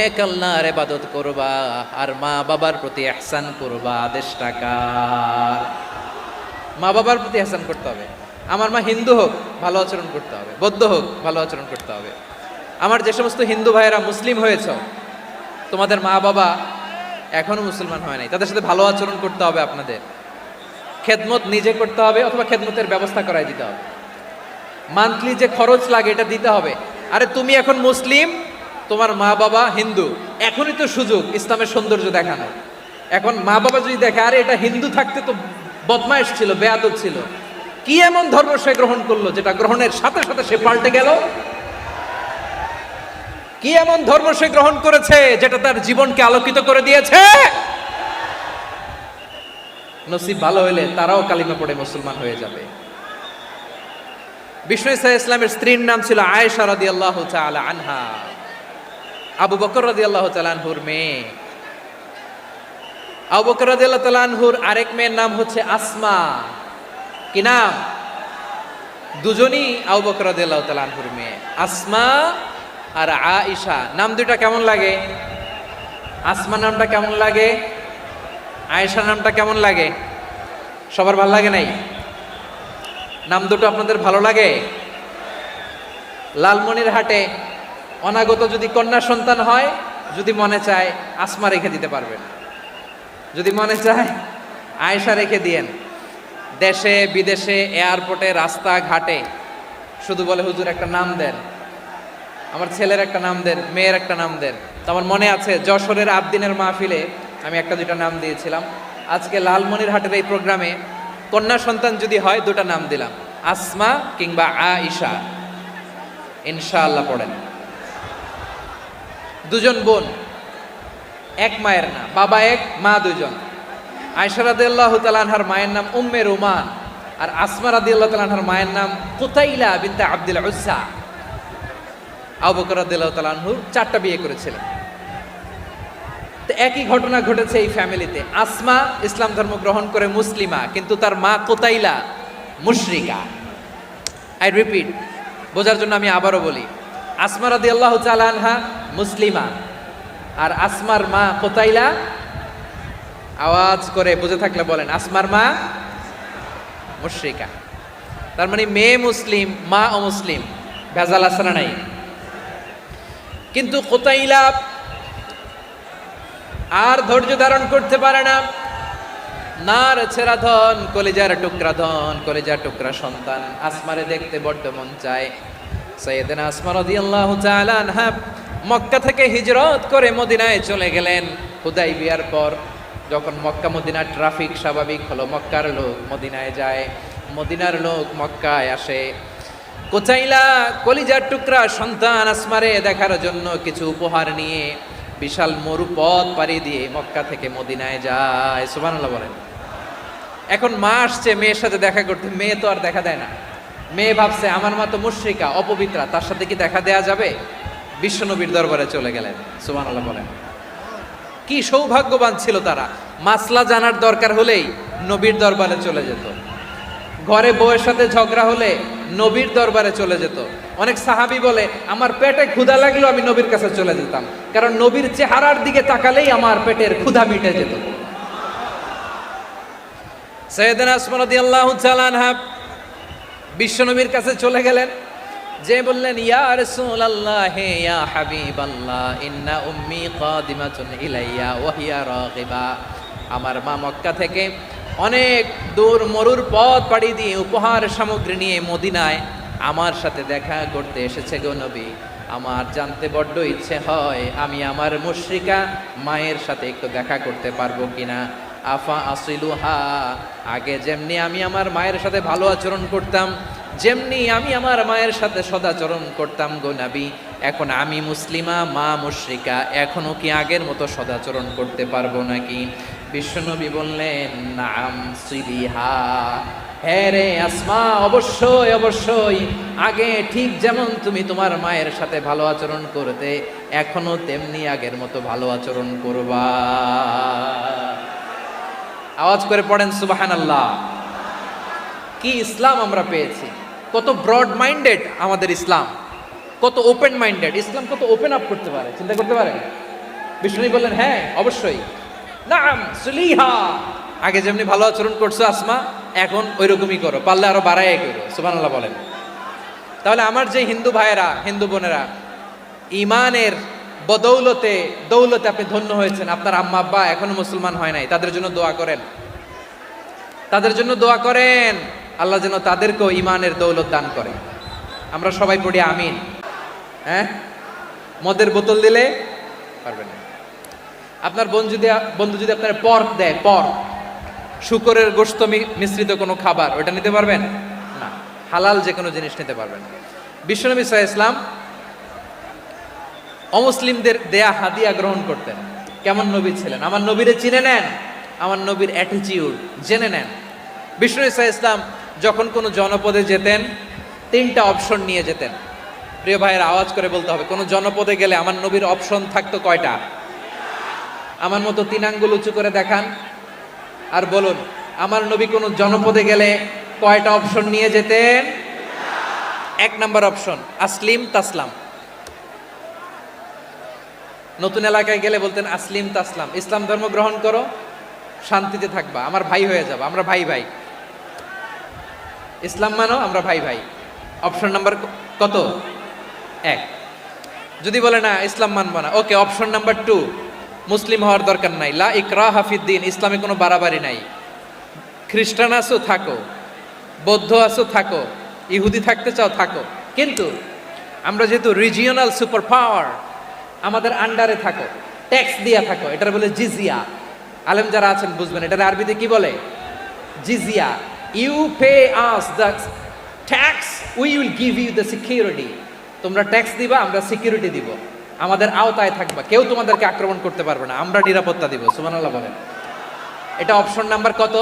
Speaker 1: এক আল্লাহর ইবাদত করবা আর মা বাবার প্রতি ইহসান করবা। আদেশটা কার? মা বাবার প্রতি ইহসান করতে হবে। আমার মা হিন্দু হোক ভালো আচরণ করতে হবে, বৌদ্ধ হোক ভালো আচরণ করতে হবে। আমার যে সমস্ত হিন্দু ভাইয়েরা মুসলিম হয়েছ, তোমাদের মা বাবা এখনো মুসলমান হয় নাই, তাদের সাথে ভালো আচরণ করতে হবে। আপনাদের খেদমত নিজে করতে হবে অথবা খেদমতের ব্যবস্থা করাই দিতে হবে। মান্থলি যে খরচ লাগে এটা দিতে হবে। আরে তুমি এখন মুসলিম, তোমার মা বাবা হিন্দু, এখনই তো সুযোগ ইসলামের সৌন্দর্য দেখানো। এখন মা বাবা যদি দেখে আরে এটা হিন্দু থাকতে তো বদমাইশ ছিল, বেয়াদব ছিল, কি এমন ধর্ম সে গ্রহণ করলো যেটা গ্রহণের সাথে সাথে সে পাল্টে গেল? কি এমন ধর্ম সে গ্রহণ করেছে যেটা তার জীবনকে আলোকিত করে দিয়েছে? নসিব ভালো হইলে তারাও কালিমা পড়ে মুসলমান হয়ে যাবে। বিষ্ণু ইসা ইসলামের স্ত্রীর নাম ছিল আয়েশা রাদিয়াল্লাহু তাআলা আনহা, আবু বকর রাদিয়াল্লাহু তাআলা আনহুর মেয়ে। আবু বকর রাদিয়াল্লাহু তাআলা আনহুর আরেক মেয়ের নাম হচ্ছে আসমা। কি নাম? দুজনই আবু বকর রাদিয়াল্লাহু তাআলা আনহুর মেয়ে, আসমা আর আয়েশা। নাম দুইটা কেমন লাগে? আসমা নামটা কেমন লাগে? আয়েশা নামটা কেমন লাগে? সবার ভালো লাগে নাই? নাম দুটো আপনাদের ভালো লাগে? লালমনিরহাটে অনাগত যদি কন্যা সন্তান হয়, যদি মনে চায় আসমা রেখে দিতে পারবেন, যদি মনে চায় আয়েশা রেখে দিয়েন। দেশে বিদেশে এয়ারপোর্টে রাস্তাঘাটে শুধু বলে হুজুর একটা নাম দেন, আমার ছেলের একটা নাম দেন, মেয়ের একটা নাম দেন। তো আমার মনে আছে যশোরের আবদিনের মাহফিলে আমি 1-2টা নাম দিয়েছিলাম। আজকে লালমনিরহাটের এই প্রোগ্রামে কন্যা সন্তান যদি হয় 2টা নাম দিলাম, আসমা কিংবা আয়েশা। ইনশাআল্লাহ পড়েন। দুজন বোন, এক মায়ের না, বাবা এক মা দুজন। আয়েশা রাদিয়াল্লাহু তাআলা আনহার মায়ের নাম উম্মে রুমান, আর আসমা রাদিয়াল্লাহু তাআলা আনহার মায়ের নাম কুতাইলা বিনতে আব্দুল উজ্জা। আবু বকর রাদিয়াল্লাহু তাআলা আনহু 4টা বিয়ে করেছিলেন। তো একই ঘটনা ঘটেছে এই ফ্যামিলিতে। আসমা ইসলাম ধর্ম গ্রহণ করে মুসলিমা, কিন্তু তার মা কুতাইলা মুশরিকা। আই রিপিট, বোঝার জন্য আমি আবারও বলি, আসমা রাদিয়াল্লাহু তাআলা আনহা মুসলিমা, আর আসমার মা কুতাইলা, আওয়াজ করে বুঝে থাকলে বলেন, আসমার মা মুশরিকা। তার মানে মেয়ে মুসলিম, মা অমুসলিম। ভেজাল আছে না নাই? কিন্তু কুতাইলা আর ধৈর্য ধারণ করতে পারে না। নার ছেঁড়া ধন, কলিজার টুকরা ধন, কলিজার টুকরা সন্তান আসমারে দেখতে বড্ড মন চায়। সাইয়েদনা আসমা রাদিয়াল্লাহু তাআলা আনহা মক্কা থেকে হিজরত করে মদিনায় চলে গেলেন। হুদাইবিয়ার পর যখন মক্কা মদিনার ট্রাফিক স্বাভাবিক হলো, মক্কার লোক মদিনায় যায়, মদিনার লোক মক্কায় আসে। কোচাইলা কলিজার টুকরা সন্তান আসমারে দেখার জন্য কিছু উপহার নিয়ে বিশাল মরুপথ পাড়ি দিয়ে মক্কা থেকে মদিনায় যায়। সুবহানাল্লাহ বলেন। এখন মা আসছে মেয়ের সাথে দেখা করতে, মেয়ে তো আর দেখা দেয় না। মেয়ে ভাবছে আমার মা তো মুশরিকা, অপবিত্রা, তার সাথে কি দেখা দেয়া যাবে? বিশ্বনবীর দরবারে চলে গেলেন। সুবহানাল্লাহ বলেন। কি সৌভাগ্যবান ছিল তারা, মাসলা জানার দরকার হলেই নবীর দরবারে চলে যেত। ঘরে বউয়ের সাথে ঝগড়া হলে নবীর দরবারে চলে যেত। অনেক সাহাবী বলে আমার পেটে ক্ষুধা লাগলো আমি নবীর কাছে চলে যেতাম, কারণ নবীর চেহারার দিকে তাকালেই আমার পেটের ক্ষুধা মিটে যেত। সাইয়েদনা আসমা রাদিয়াল্লাহু তাআলা আনহা বিশ্বনবীর কাছে চলে গেলেন, যে বললেন ইয়া রাসূলুল্লাহ ইয়া হাবিবাল্লাহ ইন্না উম্মি কাদিমাতুন ইলাইয়া ওয়া হিয়া রাগিবা। আমার মা মক্কা থেকে অনেক দূর মরুর পথ পাড়ি দিয়ে উপহার সামগ্রী নিয়ে মদিনায় আমার সাথে দেখা করতে এসেছে গো নবী। আমার জানতে বড্ড ইচ্ছে হয় আমি আমার মুশরিকা মায়ের সাথে একটু দেখা করতে পারবো কিনা। আফা আসিলুহা, আগে যেমনি আমি আমার মায়ের সাথে ভালো আচরণ করতাম, যেমনি আমি আমার মায়ের সাথে সদাচরণ করতাম গো নবী, এখন আমি মুসলিমা মা মুশরিকা, এখনো কি আগের মতো সদাচরণ করতে পারবো নাকি? বিশ্বনবী বললেন নাম সিলিহা, হ্যাঁ রে আসমা, অবশ্যই অবশ্যই, আগে ঠিক যেমন তুমি তোমার মায়ের সাথে ভালো আচরণ করতে এখনো তেমনি আগের মতো ভালো আচরণ করবা। আওয়াজ করে পড়েন সুবহানাল্লাহ। কি ইসলাম আমরা পেয়েছি, কত ব্রড মাইন্ডেড আমাদের ইসলাম, কত ওপেন মাইন্ডেড ইসলাম, কত ওপেন আপ করতে পারে, চিন্তা করতে পারে। বিষ্ণু বললেন হ্যাঁ অবশ্যই, নাম সুলিহা, আগে যেমনি ভালো আচরণ করছো আসমা এখন ওইরকমই করো, পারলে আরো বাড়াই করো। সুবহানাল্লাহ বলেন। তাহলে আমার যে হিন্দু ভাইয়েরা হিন্দু বোনেরা ইমানের বদৌলতে দৌলতে আপনি ধন্য হয়েছেন, আপনার আম্মা আব্বা এখনো মুসলমান হয় নাই, তাদের জন্য দোয়া করেন, তাদের জন্য দোয়া করেন, আল্লাহ যেন তাদেরকেও ইমানের দৌলত দান করে। আমরা সবাই পড়ি আমিন। হ্যাঁ, মদের বোতল দিলে পারবেন না। আপনার বন্ধু যদি আপনার পর্ক দেয়, পর্ক শুকরের গোশত মিশ্রিত কোনো খাবার, ওটা নিতে পারবেন না। হালাল যে কোনো জিনিস নিতে পারবেন। বিশ্বনবী সাল্লাল্লাহু আলাইহি ওয়াসাল্লাম অমুসলিমদের দেয়া হাদিয়া গ্রহণ করতেন। কেমন নবী ছিলেন, আমার নবীরে চিনে নেন, আমার নবীর অ্যাটিটিউড জেনে নেন। বিশ্বনবী সাল্লাল্লাহু আলাইহি ওয়াসাল্লাম যখন কোনো জনপদে যেতেন 3টা অপশন নিয়ে যেতেন। প্রিয় ভাইয়ের আওয়াজ করে বলতে হবে, কোনো জনপদে গেলে আমার নবীর অপশন থাকতো কয়টা? আমার মতো 3 আঙ্গুল উঁচু করে দেখান আর বলুন আমার নবী কোনো জনপদে গেলে কয়টা অপশন নিয়ে যেতেন? 1 নাম্বার অপশন আসলিম তাসলাম। নতুন এলাকায় গেলে বলতেন আসলিম তাসলাম, ইসলাম ধর্ম গ্রহণ করো, শান্তিতে থাকবা, আমার ভাই হয়ে যাবা, আমরা ভাই ভাই, ইসলাম মানো, আমরা ভাই ভাই। অপশন নাম্বার কত? 1। যদি বলে না ইসলাম মানবো না, ওকে, অপশন নাম্বার 2, মুসলিম হওয়ার দরকার নাই, লা ইকরাহা ফিদ্দিন, ইসলামে কোনো বাড়াবাড়ি নাই, খ্রিস্টান আছো থাকো, বৌদ্ধ আছো থাকো, ইহুদি থাকতে চাও থাকো, কিন্তু আমরা যেহেতু রিজিওনাল সুপার পাওয়ার, আমাদের আন্ডারে থাকো, ট্যাক্স দিয়া থাকো, এটার বলে জিজিয়া। আলেম যারা আছেন বুঝবেন এটার আরবিতে কি বলে, জিজিয়া। You pay us the tax, we will give you the security. তোমরা ট্যাক্স দিবা, আমরা সিকিউরিটি দিব, আমাদের আওতায় থাকবা, কেউ তোমাদেরকে আক্রমণ করতে পারবে না, আমরা নিরাপত্তা দিব। সুবহানাল্লাহ বলেন। এটা অপশন নাম্বার কত?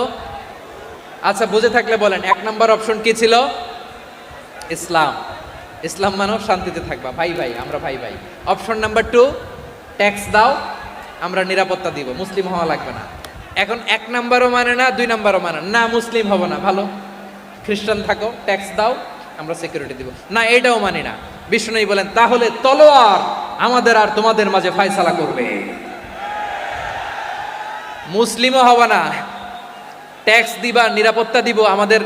Speaker 1: আচ্ছা বুঝে থাকলে বলেন 1 নাম্বার অপশন কি ছিল? ইসলাম, ইসলাম মানো, শান্তিতে থাকবা, ভাই ভাই, আমরা ভাই ভাই। অপশন নাম্বার 2, ট্যাক্স দাও, আমরা নিরাপত্তা দিব, মুসলিম হওয়া লাগবে না। এখন 1 নাম্বারও মানে না, 2 নাম্বারও মানে না, মুসলিম হব না, ভালো, খ্রিস্টান থাকো, ট্যাক্স দাও, আমরা সিকিউরিটি দিব না, এটাও মানি না। বিষ্ণু বলেন তাহলে তলোয়ার আমাদের আর তোমাদের মাঝে ফয়সালা করবে, মুসলিমও হবা না, ট্যাক্স দিবা, নিরাপত্তা দিব, আমাদের,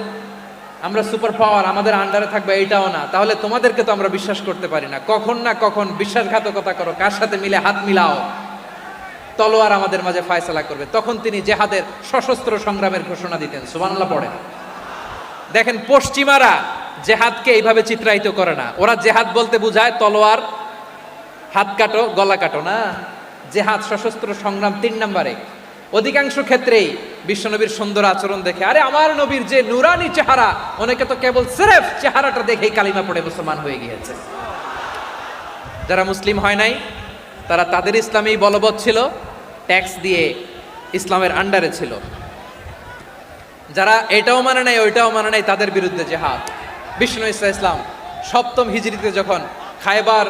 Speaker 1: আমরা সুপার পাওয়ার, আমাদের আন্ডারে থাকবে, এইটাও না, তাহলে তোমাদেরকে তো আমরা বিশ্বাস করতে পারি না, কখন না কখন বিশ্বাসঘাতকতা করো, কার সাথে মিলে হাত মিলাও, তলোয়ার আমাদের মাঝে ফয়সালা করবে, তখন তিনি জেহাদের সশস্ত্র সংগ্রামের ঘোষণা দিতেন। সুবহানাল্লাহ পড়েন। দেখেন পশ্চিমারা জেহাদকে এইভাবে চিত্রায়িত করে না। ওরা জেহাদ বলতে বোঝায় তলোয়ার, হাত কাটো গলা কাটো না। জেহাদ সশস্ত্র সংগ্রাম 3 নম্বরে। অধিকাংশ ক্ষেত্রেই বিশ্বনবীর সুন্দর আচরণ দেখে, আরে আমার নবীর যে নুরানি চেহারা, অনেকে তো কেবল সিরেফ চেহারাটা দেখেই কালিমা পড়ে মুসলমান হয়ে গিয়েছে। যারা মুসলিম হয় নাই তারা তাদের ইসলামেই বলবৎ ছিল, ট্যাক্স দিয়ে ইসলামের আন্ডারে ছিল। যারা এটাও মানে নাই ওইটাও মানে নাই তাদের বিরুদ্ধে জেহাদ। বিষ্ণু ইসলাম 7ম হিজরিতে যখন খায়বার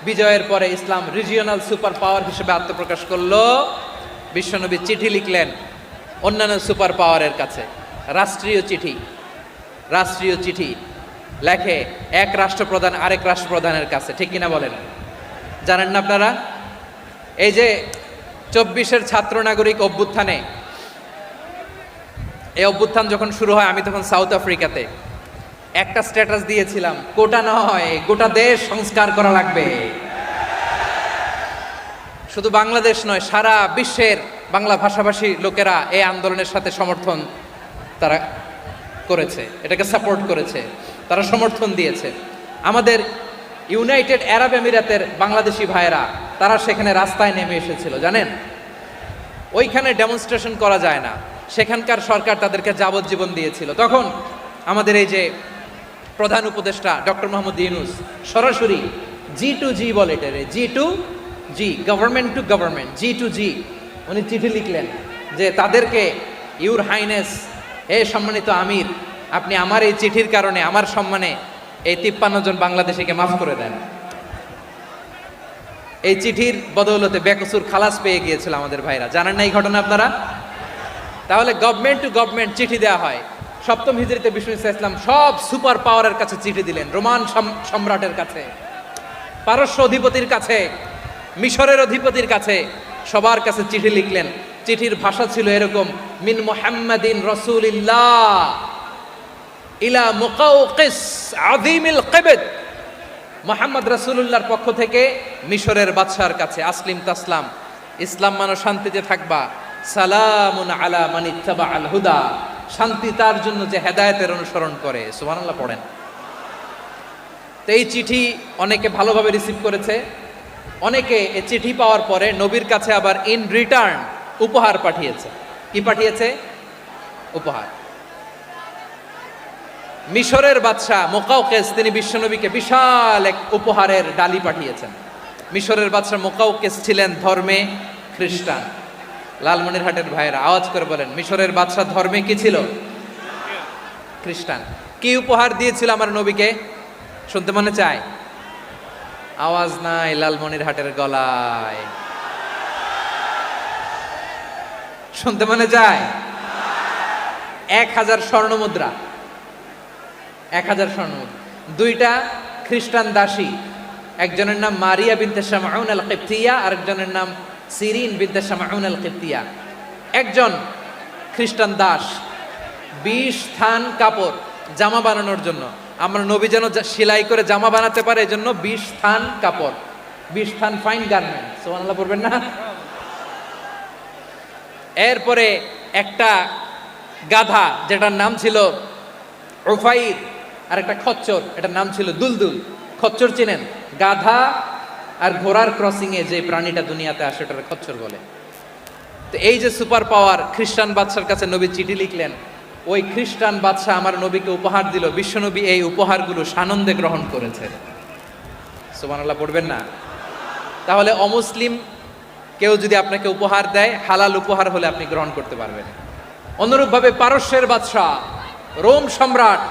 Speaker 1: বিজয়ের পরে ইসলাম রিজিওনাল সুপার পাওয়ার হিসেবে আত্মপ্রকাশ করলো, বিশ্বনবী চিঠি লিখলেন অন্যান্য সুপার পাওয়ারের কাছে, রাষ্ট্রীয় চিঠি লেখে এক রাষ্ট্রপ্রধান আরেক রাষ্ট্রপ্রধানের কাছে। ঠিক কিনা বলেন? জানেন না আপনারা? এই যে 24-এর ছাত্র নাগরিক অভ্যুত্থানে, এই অভ্যুত্থান যখন শুরু হয় আমি তখন সাউথ আফ্রিকাতে একটা স্ট্যাটাস দিয়েছিলাম, কোটা নয় গোটা দেশ সংস্কার করা লাগবে। শুধু বাংলাদেশ নয়, সারা বিশ্বের বাংলা ভাষাভাষী লোকেরা এই আন্দোলনের সাথে সমর্থন তারা করেছে, এটাকে সাপোর্ট করেছে, তারা সমর্থন দিয়েছে। আমাদের ইউনাইটেড আরব আমিরাতের বাংলাদেশি ভাইয়েরা তারা সেখানে রাস্তায় নেমে এসেছিল, জানেন? ওইখানে ডেমনস্ট্রেশন করা যায় না, সেখানকার সরকার তাদেরকে যাবজ্জীবন দিয়েছিল। তখন আমাদের এই যে প্রধান উপদেষ্টা ডক্টর মোহাম্মদ ইউনূস সরাসরি G2G বলে, এটারে G2G, government to government, G2G, উনি চিঠি লিখলেন যে তাদেরকে, ইউর হাইনেস, হে সম্মানিত আমির, আপনি আমার এই চিঠির কারণে আমার সম্মানে এই 53 জন বাংলাদেশিকে মাফ করে দেন। এই চিঠির বদৌলতে বেকসুর খালাস পেয়ে গিয়েছিল আমাদের ভাইরা। জানেন না এই ঘটনা আপনারা? তাহলে গভর্নমেন্ট টু গভর্নমেন্ট চিঠি দেওয়া হয়। 7ম হিজরিতে বিষ্ণু ইসলাম সব সুপার পাওয়ারের কাছে চিঠি দিলেন, রোমান সম্রাটের কাছে, পারস্য অধিপতির কাছে, মিশরের অধিপতির কাছে, সবার কাছে চিঠি লিখলেন। চিঠির ভাষা ছিল এরকম, মিন মুহাম্মাদিন রাসূলিল্লাহ ইলা মুকাউকিস আযীমিল কিবত, মুহাম্মদ রাসূলুল্লাহর পক্ষ থেকে মিশরের বাদশার কাছে, আসলিম তাসলাম, ইসলাম মানো শান্তিতে থাকবা, সালামুন আলা মান ইত্তাবা আল হুদা, শান্তি তার জন্য যে হেদায়েতের অনুসরণ করে। সুবহানাল্লাহ পড়েন। তো এই চিঠি অনেকে ভালোভাবে রিসিভ করেছে, অনেকে এই চিঠি পাওয়ার পরে নবীর কাছে আবার ইন রিটার্ন উপহার পাঠিয়েছে। কি পাঠিয়েছে? উপহার। মিশরের বাদশা মুকাউকিস তিনি বিশ্বনবীকে বিশাল এক উপহারের ডালি পাঠিয়েছেন। মিশরের বাদশা মুকাউকিস ছিলেন ধর্মে খ্রিস্টান। লালমনিরহাটের ভাইয়েরা আওয়াজ করে বলেন, মিশরের বাদশা ধর্মে কি ছিল? খ্রিস্টান। কি উপহার দিয়েছিল আমার নবীকে? শুনতে মনে চায়? আওয়াজ নাই লালমনিরহাটের গলায়, শুনতে মনে চায়? 1000 স্বর্ণ মুদ্রা, 1000 স্বর্ণ মুদ্রা। 2টা খ্রিস্টান দাসী, একজনের নাম মারিয়া বিনতে শামউন আল কিবতিয়া, আরেকজনের নাম সিরিন বিনতে শামউন আল কিবতিয়া। একজন খ্রিস্টান দাস 20 থান কাপড় জামা বানানোর জন্য, আমরা নবী যেন সেলাই করে জামা বানাতে পারে এজন্য 20 থান কাপড়, 20 থান ফাইন গার্মেন্ট। সুবহানাল্লাহ পড়বেন না? এরপরে একটা গাধা যেটার নাম ছিল উফাইর, আর একটা খচ্চর, এটার নাম ছিল দুলদুল। খচ্চর চিনেন? গাধা আর ঘোড়ার ক্রসিং এ যে প্রাণীটা দুনিয়াতে আসে ওটার খচ্চর বলে। তো এই যে সুপার পাওয়ার খ্রিস্টান বাদশার কাছে নবী চিঠি লিখলেন, ওই খ্রিস্টান বাদশা আমার নবীকে উপহার দিল। বিশ্বনবী এই উপহারগুলো সানন্দে গ্রহণ করেছে। সুবহানাল্লাহ পড়বেন না? তাহলে অমুসলিম কেউ যদি আপনাকে উপহার দেয়, হালাল উপহার হলে আপনি গ্রহণ করতে পারবেন। অনুরূপভাবে পারস্যের বাদশা, রোম সম্রাট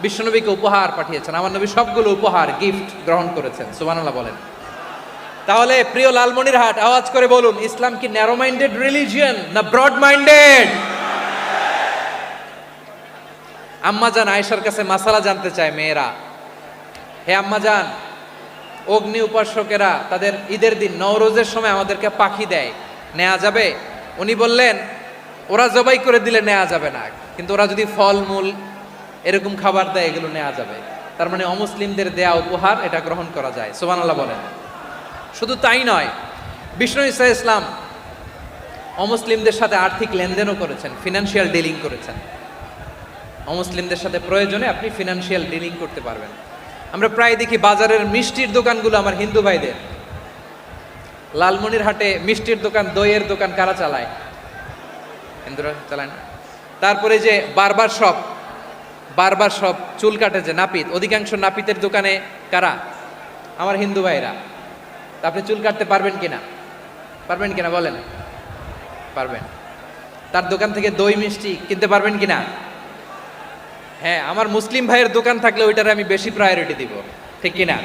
Speaker 1: বিশ্বনবীকে উপহার পাঠিয়েছেন, আমার নবী সবগুলো উপহার গিফট গ্রহণ করেছেন। সুবহানাল্লাহ বলেন। তাহলে প্রিয় লালমনিরহাট আওয়াজ করে বলুন, ইসলাম কি ন্যারো মাইন্ডেড রিলিজিয়ন না ব্রড মাইন্ডেড? আম্মাজান আয়েশার কাছে মাসালা জানতে চায় মেয়েরা, হে আম্মাজান, অগ্নি উপাসকেরা তাদের ঈদের দিন নওরোজের সময় আমাদেরকে পাখি দেয়, নেওয়া যাবে? উনি বললেন, ওরা জবাই করে দিলে নেওয়া যাবে না, কিন্তু ওরা যদি ফলমূল এরকম খাবার দেয় এগুলো নেওয়া যাবে। তার মানে অমুসলিমদের দেয়া উপহার এটা গ্রহণ করা যায়। সুবহানাল্লাহ বলেন। শুধু তাই নয়, বিষ্ণু ঈসা ইসলাম অমুসলিমদের সাথে আর্থিক লেনদেনও করেছেন, ফিনান্সিয়াল ডিলিং করেছেন। অমুসলিমদের সাথে প্রয়োজনে আপনি ফিনান্সিয়াল ডিলিং করতে পারবেন। আমরা প্রায় দেখি বাজারের মিষ্টির দোকানগুলো আমার হিন্দু ভাইদের। লালমনিরহাটে মিষ্টির দোকান, দইয়ের দোকান কারা চালায়? হিন্দুরা চালায় না। তারপরে যে বারবার শপ, চুল কাটে যে নাপিত, অধিকাংশ নাপিতের দোকানে কারা? আমার হিন্দু ভাইরা। তা আপনি চুল কাটতে পারবেন কিনা বলেন? পারবেন। তার দোকান থেকে দই মিষ্টি কিনতে পারবেন কিনা? হ্যাঁ, আমার মুসলিম ভাইয়ের দোকান থাকলে ওইটারে আমি বেশি প্রায়োরিটি দিব, ঠিক কিনা?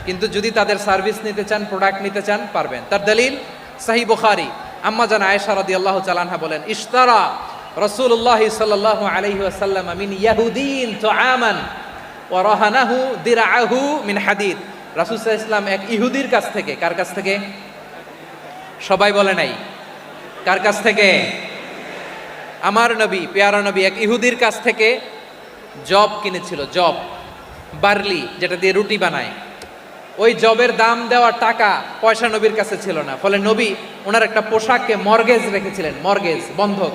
Speaker 1: কিন্তু যদি তাদের সার্ভিস নিতে চান, প্রোডাক্ট নিতে চান, পারবেন। তার দলিল সহিহ বুখারী, আম্মা জান আয়েশা রাদিয়াল্লাহু তাআলা আনহা বলেন, ইশতারা রাসূলুল্লাহ সাল্লাল্লাহু আলাইহি ওয়াসাল্লাম মিন ইয়াহুদিন তুআমান ওয়া রাহানাহু দিরআহু মিন হাদিদ। রাসূল সাল্লাল্লাহু আলাইহি ওয়াসাল্লাম এক ইহুদির কাছ থেকে, কার কাছ থেকে? সবাই বলে নাই, কার কাছ থেকে? আমার নবী, পেয়ারা নবী এক ইহুদির কাছ থেকে জব কিনেছিল, জব, বার্লি, যেটা দিয়ে রুটি বানায়। ওই জবের দাম দেওয়ার টাকা পয়সা নবীর কাছে ছিল না, ফলে নবী ওনার একটা পোশাককে মর্গেজ রেখেছিলেন, মর্গেজ, বন্ধক,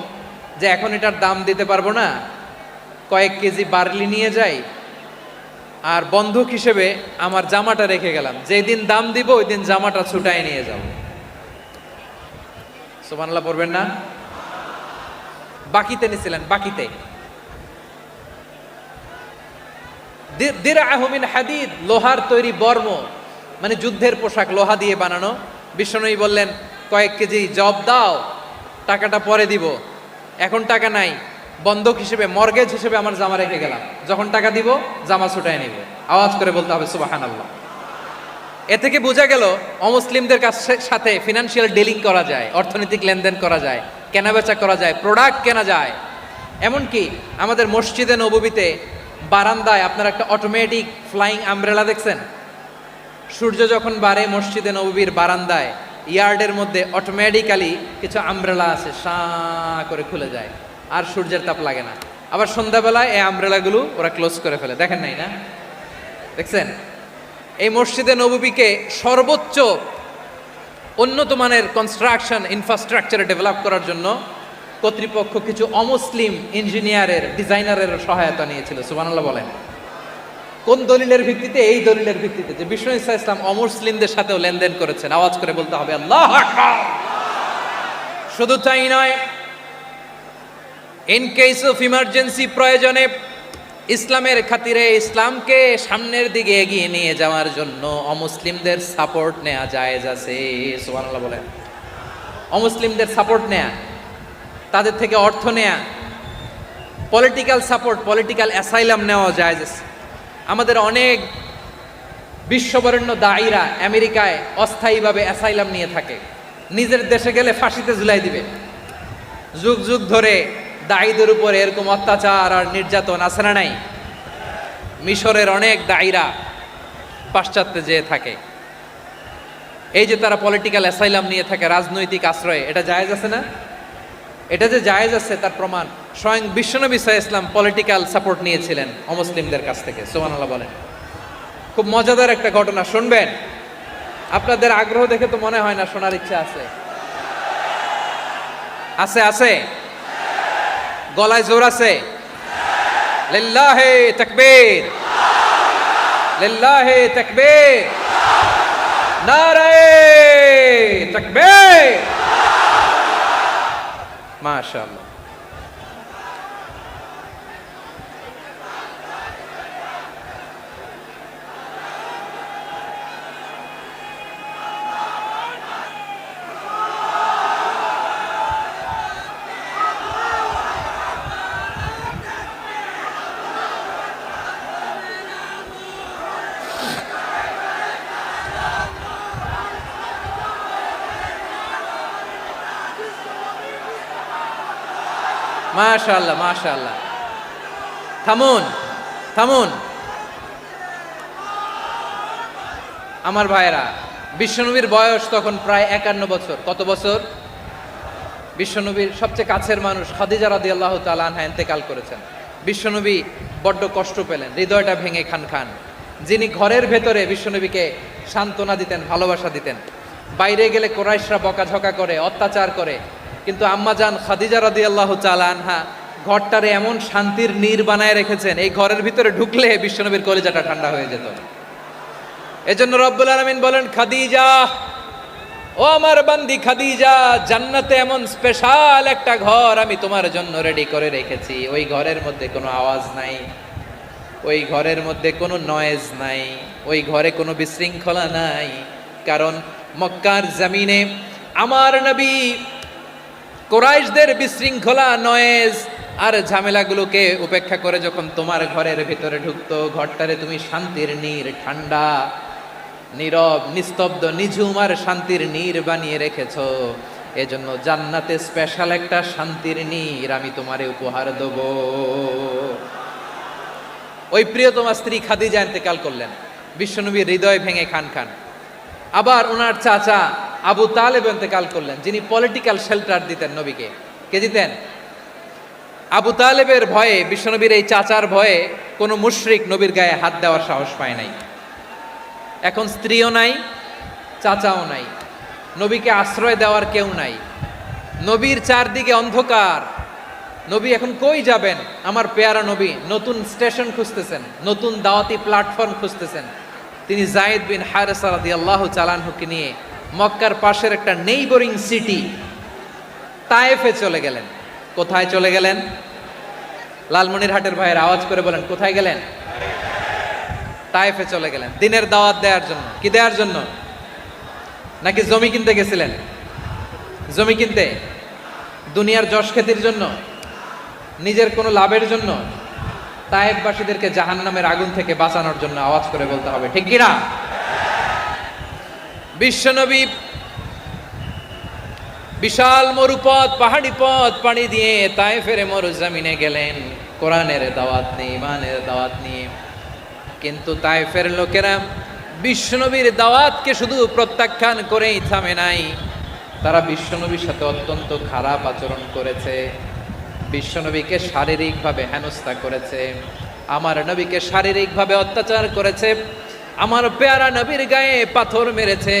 Speaker 1: যে এখন এটার দাম দিতে পারবো না, কয়েক কেজি বার্লি নিয়ে যাই আর বন্ধক হিসেবে আমার জামাটা রেখে গেলাম, যেদিন দাম দিব ওই দিন জামাটা ছুটায় নিয়ে যাব। সুবহানাল্লাহ পড়বেন না? বাকিতে নিছিলেন, বাকিতে। দিরআহু মিন হাদিদ, লোহার তৈরি বর্ম, মানে যুদ্ধের পোশাক, লোহা দিয়ে বানানো। বিশ্বনবী বললেন, কয়েক কেজি জব দাও, টাকাটা পরে দিব, এখন টাকা নাই, বন্ধক হিসেবে, মর্গেজ হিসেবে আমার জামা রেখে গেলাম, যখন টাকা দিব জামা ছুটায় নিব। আওয়াজ করে বলতে হবে সুবহানাল্লাহ। এ থেকে বোঝা গেল অমুসলিমদের সাথে ফিনান্সিয়াল ডিলিং করা যায়, অর্থনৈতিক লেনদেন করা যায়, কেনাবেচা করা যায়, প্রোডাক্ট কেনা যায়। এমনকি আমাদের মসজিদে নববীতে বারান্দায় আপনারা একটা অটোমেটিক ফ্লাইং আমব্রেলা দেখছেন? সূর্য যখন বাড়ে মসজিদে নববীর বারান্দায়, ইয়ার্ডের মধ্যে অটোমেটিক্যালি কিছু আমব্রেলা আছে, সাঁ করে খুলে যায়, আর সূর্যের তাপ লাগে না। আবার সন্ধ্যাবেলায় এই আমব্রেলাগুলো ওরা ক্লোজ করে ফেলে, দেখেন নাই না? দেখছেন? এই মসজিদে নববীকে সর্বোচ্চ উন্নত মানের কনস্ট্রাকশন ইনফ্রাস্ট্রাকচারে ডেভেলপ করার জন্য কর্তৃপক্ষ কিছু অমুসলিম ইঞ্জিনিয়ারের, ডিজাইনারের সহায়তা নিয়েছিল। সুবহানাল্লাহ বলেন। কোন দলিলের ভিত্তিতে? এই দলিলের ভিত্তিতে যে বিষ্ণু ঈসা ইসলাম অমুসলিমদের সাথেও লেনদেন করেছেন। আওয়াজ করে বলতে হবে আল্লাহু আকবার। শুধু তাই নয়, ইন কেস অফ ইমার্জেন্সি, প্রয়োজনে ইসলামের খাতিরে, ইসলামকে সামনের দিকে এগিয়ে নিয়ে যাওয়ার জন্য অমুসলিমদের সাপোর্ট নেওয়া জায়েজ আছে। সুবহানাল্লাহ বলেন। অমুসলিমদের সাপোর্ট নেয়া, তাদের থেকে অর্থ নেয়া, পলিটিক্যাল সাপোর্ট, পলিটিক্যাল অ্যাসাইলাম নেওয়া জায়েজ আছে। আমাদের অনেক বিশ্ববরেণ্য দায়ীরা আমেরিকায় অস্থায়ীভাবে অ্যাসাইলাম নিয়ে থাকে, নিজের দেশে গেলে ফাঁসিতে ঝুলাই দিবে। যুগ যুগ ধরে দায়ীদের উপর এরকম অত্যাচার আর নির্যাতন আছে না নাই? মিশরের অনেক দায়ীরা পাশ্চাত্যে যেয়ে থাকে, এই যে তারা পলিটিক্যাল অ্যাসাইলাম নিয়ে থাকে, রাজনৈতিক আশ্রয়ে, এটা জায়েজ আছে না? এটা যে জায়েজ আছে তার প্রমাণ স্বয়ং বিশ্বনবী সাল্লাল্লাহু আলাইহি ওয়াসাল্লাম পলিটিক্যাল সাপোর্ট নিয়েছিলেন অমুসলিমদের কাছ থেকে। সুবহানাল্লাহ বলেন। খুব মজাদার একটা ঘটনা, শুনবেন? আপনাদের আগ্রহ দেখে তো মনে হয় না শোনার ইচ্ছা আছে। আছে আছে? গলায় জোর আছে? লিল্লাহি তাকবীর, লিল্লাহি তাকবীর, নারে তাকবীর। মাশাআল্লাহ। মাশাআল্লাহ, মাশাআল্লাহ। থামুন, থামুন আমার ভাইয়েরা। বিশ্বনবীর বয়স তখন প্রায় 51 বছর। কত বছর? বিশ্বনবীর সবচেয়ে কাছের মানুষ খাদিজা রাদিয়াল্লাহু তাআলা আনহা ইন্তেকাল করেছেন। বিশ্বনবী বড্ড কষ্ট পেলেন, হৃদয়টা ভেঙে খান খান। যিনি ঘরের ভেতরে বিশ্বনবীকে সান্ত্বনা দিতেন, ভালোবাসা দিতেন, বাইরে গেলে কোরাইশরা বকাঝকা করে, অত্যাচার করে, কিন্তু আম্মাজান খাদিজা রাদিয়াল্লাহু তাআলা আনহা ঘরটারে এমন শান্তির নীর বানায় রেখেছেন, এই ঘরের ভিতরে ঢুকলে বিশ্বনবীর কলিজাটা ঠান্ডা হয়ে যেত। এজন্য রব্বুল আলামিন বলেন, খাদিজা, ও আমার বান্দি খাদিজা, জান্নাতে এমন স্পেশাল একটা ঘর আমি তোমার জন্য রেডি করে রেখেছি। ওই ঘরের মধ্যে কোনো আওয়াজ নাই, ওই ঘরের মধ্যে কোনো নয়েজ নাই, ওই ঘরে কোনো বিশৃঙ্খলা নাই। কারণ মক্কার জমিনে আমার নবী কুরাইশদের বিশৃঙ্খলা, নয়েজ আর ঝামেলাগুলোকে উপেক্ষা করে যখন তোমার ঘরের ভিতরে ঢুকতো, ঘরটারে তুমি শান্তির নীর, ঠান্ডা, নীরব, নিস্তব্ধ, নিঝুম আর শান্তির নীর বানিয়ে রেখেছো। এজন্য জান্নাতে স্পেশাল একটা শান্তির নীর আমি তোমারে উপহার দেব। ওই প্রিয়তমা স্ত্রী খাদিজা ইন্তেকাল করলেন, বিশ্বনবীর হৃদয় ভেঙে খান খান। আবার ওনার চাচা আবু তালেব ইন্তেকাল করলেন, যিনি পলিটিক্যাল শেল্টার দিতেন নবীকে। কে দিতেন? আবু তালেবের ভয়ে, বিশ্বনবীর এই চাচার ভয়ে কোনো মুশরিক নবীর গায়ে হাত দেওয়ার সাহস পায় নাই। এখন স্ত্রীও নাই, চাচাও নাই, নবীকে আশ্রয় দেওয়ার কেউ নাই, নবীর চারদিকে অন্ধকার। নবী এখন কই যাবেন? আমার পেয়ারা নবী নতুন স্টেশন খুঁজতেছেন, নতুন দাওয়াতি প্ল্যাটফর্ম খুঁজতেছেন। তিনি যায়েদ বিন হারেসা রাদিয়াল্লাহু তাআলা আনহুকে নিয়ে মক্কার পাশের একটা নেইবরিং সিটি তায়েফে চলে গেলেন। কোথায় চলে গেলেন? লালমনিরহাটের ভাইয়ের আওয়াজ করে বলেন, কোথায় গেলেন? তায়েফে চলে গেলেন দিনের দাওয়াত দেওয়ার জন্য। কি দেওয়ার জন্য? নাকি জমি কিনতে গেছিলেন? জমি কিনতে, দুনিয়ার যশ খ্যাতির জন্য, নিজের কোনো লাভের জন্য? তায়েফবাসীদেরকে জাহান্নামের আগুন থেকে বাঁচানোর জন্য। আওয়াজ করে বলতে হবে, ঠিক কিনা? বিশ্বনবী বিশাল মরুপথ, পাহাড়ি পথ পাড়ি দিয়ে তায়েফের মরুজমিনে গেলেন কোরআনের দাওয়াত নিয়ে, ইমানের দাওয়াত নিয়ে। কিন্তু তায়েফের লোকেরা বিশ্বনবীর দাওয়াতকে শুধু প্রত্যাখ্যান করেই থামে নাই, তারা বিশ্বনবীর সাথে অত্যন্ত খারাপ আচরণ করেছে। বিশ্বনবীকে শারীরিকভাবে হেনস্থা করেছে, আমার নবীকে শারীরিকভাবে অত্যাচার করেছে, আমার পেয়ারা নবীর গায়ে পাথর মেরেছে,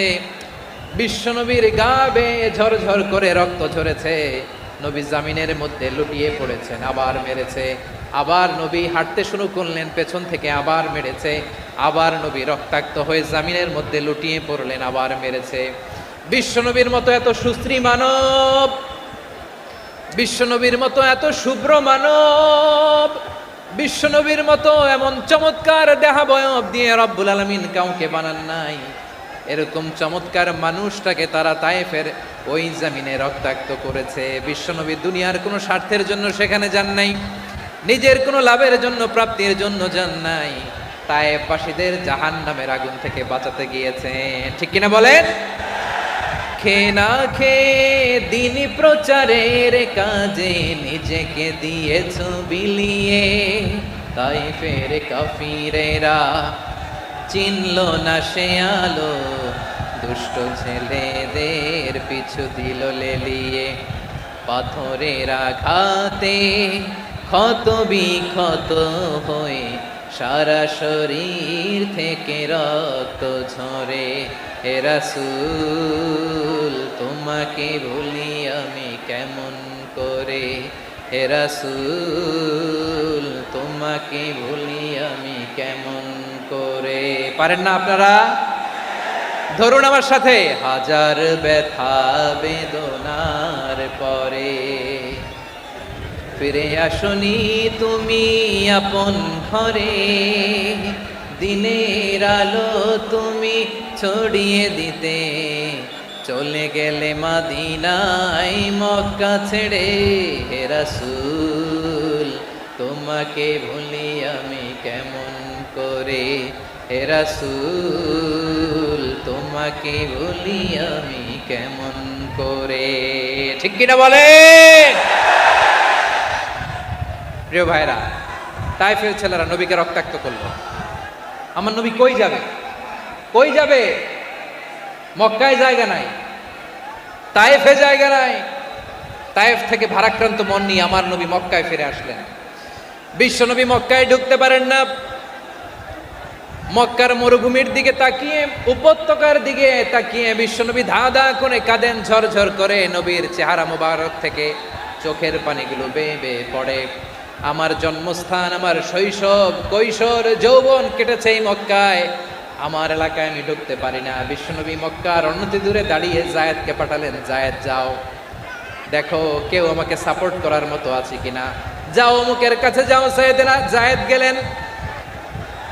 Speaker 1: বিশ্বনবীর গা বেয়ে ঝরঝর করে রক্ত ঝরেছে, নবী জামিনের মধ্যে লুটিয়ে পড়েছেন, আবার মেরেছে, আবার নবী হাঁটতে শুরু করলেন, পেছন থেকে আবার মেরেছে, আবার নবী রক্তাক্ত হয়ে জামিনের মধ্যে লুটিয়ে পড়লেন, আবার মেরেছে। বিশ্বনবীর মতো এত সুশ্রী মানব, বিশ্বনবীর মতো এত শুভ্র মানব, বিশ্বনবীর মতো এমন চমৎকার দেহাবয়ব দিয়ে রব্বুল আলামিন কাউকে বানান নাই। এরকম চমৎকার মানুষটাকে তারা তায়েফের ওই জমিনে রক্তাক্ত করেছে। বিশ্বনবী দুনিয়ার কোনো স্বার্থের জন্য সেখানে যান নাই, নিজের কোনো লাভের জন্য, প্রাপ্তির জন্য যান নাই, তায়েফবাসীদের জাহান্নামের আগুন থেকে বাঁচাতে গিয়েছেন। ঠিক কিনা বলেন? খেয়ে না খেয়ে দিন প্রচারের কাজে নিজেকে দিয়েছ বিলিয়ে, তায়েফের কাফিরেরা চিনল না সে আলো, দুষ্ট ছেলেদের পিছু দিল লেলিয়ে, পাথরের আঘাতে ক্ষত বিক্ষত হয়ে সারা শরীর থেকে রক্ত ঝরে। হে রাসূল তোমাকে ভুলি আমি কেমন করে, হে রাসূল তোমাকে ভুলি আমি কেমন করে। পারেন না আপনারা? ধরুন আমার সাথে, হাজার ব্যথা বেদনার পরে ফিরে আসনি তুমি আপন ঘরে, দিনের আলো তুমি ছড়িয়ে দিতে চলে গেলে মদিনায় মক্কা ছেড়ে। হে রাসূল তোমাকে ভুলি আমি কেমন করে, হে রাসূল তোমাকে ভুলি আমি কেমন করে। ঠিক কিনা বলে? প্রিয় ভাইরা, তায়েফের ছেলেরা নবীকে রক্তাক্ত করলো। আমার নবী কই যাবে? কই যাবে? মক্কায় জায়গা নাই, তায়েফে জায়গা নাই। তায়েফ থেকে ভারাক্রান্ত মন নিয়ে আমার নবী মক্কায় ফিরে আসলেন। বিশ্ব নবী মক্কায় ঢুকতে পারেন না, মক্কার মরুভূমির দিকে তাকিয়ে, উপত্যকার দিকে তাকিয়ে বিশ্বনবী ধা ধা করে কাঁদেন, ঝরঝর করে নবীর চেহারা মোবারক থেকে চোখের পানিগুলো বেয়ে বেয়ে পড়ে। আমার জন্মস্থান, আমার শৈশব, কৈশোর, যৌবন কেটেছে এই মক্কায়, আমার এলাকায় আমি ঢুকতে পারি না। বিশ্বনবী মক্কার অনতি দূরে দাঁড়িয়ে জায়েদকে পাঠালেন, জায়েদ যাও, দেখো কেউ আমাকে সাপোর্ট করার মতো আছে কিনা, যাও অমুকের কাছে যাও। জায়েদ গেলেন,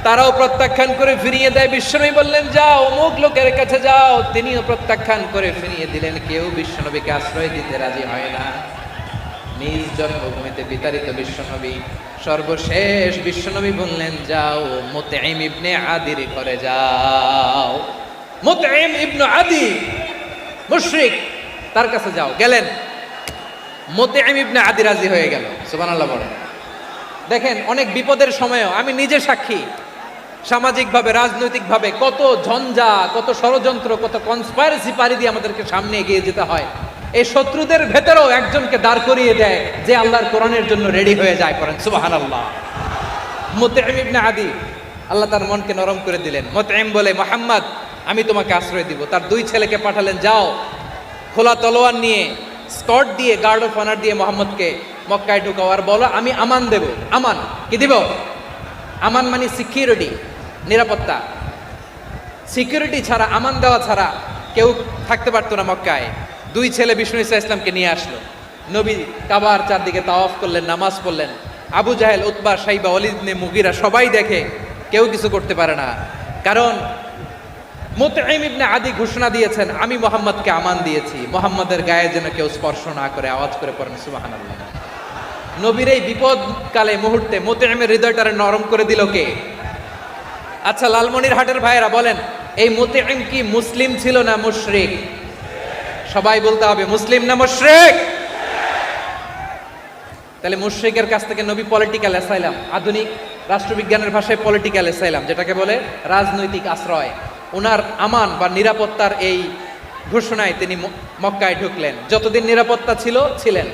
Speaker 1: তারাও প্রত্যাখ্যান করে ফিরিয়ে দেয়। বিশ্বনবী বললেন যাও অমুক লোকের কাছে যাও, তিনিও প্রত্যাখ্যান করে ফিরিয়ে দিলেন। কেউ বিশ্বনবীকে আশ্রয় দিতে রাজি হয় না। নিজ জন্মভূমিতে বিতাড়িত বিশ্বনবী, সর্বশেষ বিশ্বনবী বললেন যাও মুতঈম ইবনে আদির ঘরে যাও। মুতঈম ইবনে আদি মুশরিক, তার কাছে যাও। গেলেন, মুতঈম ইবনে আদি রাজি হয়ে গেল। সুবহানাল্লাহ বলেন। দেখেন, অনেক বিপদের সময়ও আমি নিজে সাক্ষী, সামাজিকভাবে রাজনৈতিকভাবে কত ঝঞ্ঝা, কত ষড়যন্ত্র, কত কনস্পাইরেসি পাড়ি দিয়ে আমাদেরকে সামনে এগিয়ে যেতে হয়। এই শত্রুদের ভেতরেও একজনকে দাঁড় করিয়ে দেয় যে আল্লাহর কোরআনের জন্য রেডি হয়ে যায়। করেন সুবহানাল্লাহ। মুতঈম ইবনে আদি, আল্লাহ তার মনকে নরম করে দিলেন। মুতঈম বলে, মুহাম্মদ আমি তোমাকে আশ্রয় দিব। তার দুই ছেলেকে পাঠালেন, যাও খোলা তলোয়ার নিয়ে, স্কট দিয়ে, গার্ড অফ অনার দিয়ে মোহাম্মদকে মক্কায় ঢুকাও, আর বলো আমি আমান দেব। আমান কি দিব? আমান মানে সিকিউরিটি, নিরাপত্তা। সিকিউরিটি ছাড়া, আমান দেওয়া ছাড়া কেউ থাকতে পারতো না মক্কায়। দুই ছেলে বিষ্ণু ইসা ইসলামকে নিয়ে আসলো। নবী কাবার চারদিকে তাওয়াফ করলেন, নামাজ পড়লেন। আবু জাহেল, উতবা, সাইবা, ওয়ালিদ ইবনে মুগিরা সবাই দেখে, কেউ কিছু করতে পারে না। কারণ মুতঈম ইবনে আদি ঘোষণা দিয়েছেন, আমি মুহাম্মদকে আমান দিয়েছি, মুহাম্মদের গায়ে যেন কেউ স্পর্শ না করে। আওয়াজ করে পড়েন সুবহানাল্লাহ। নবীর এই বিপদকালে মুহূর্তে মুতঈমের হৃদয়টারে নরম করে দিল কে? আচ্ছা, লালমনিরহাটের ভাইয়েরা বলেন, এই মুতঈম কি মুসলিম ছিল না মুশরিক? সবাই বলতে হবে, মুসলিম না মুশরিক? তাহলে মুশরিকের কাছ থেকে নবী পলিটিক্যাল অ্যাসাইলাম, আধুনিক রাষ্ট্রবিজ্ঞানের ভাষায় পলিটিক্যাল অ্যাসাইলাম, যেটাকে বলে রাজনৈতিক আশ্রয়, ওনার আমান বা নিরাপত্তার এই ঘোষণায় তিনি মক্কায় ঢুকলেন। যতদিন নিরাপত্তা ছিল ছিলেন।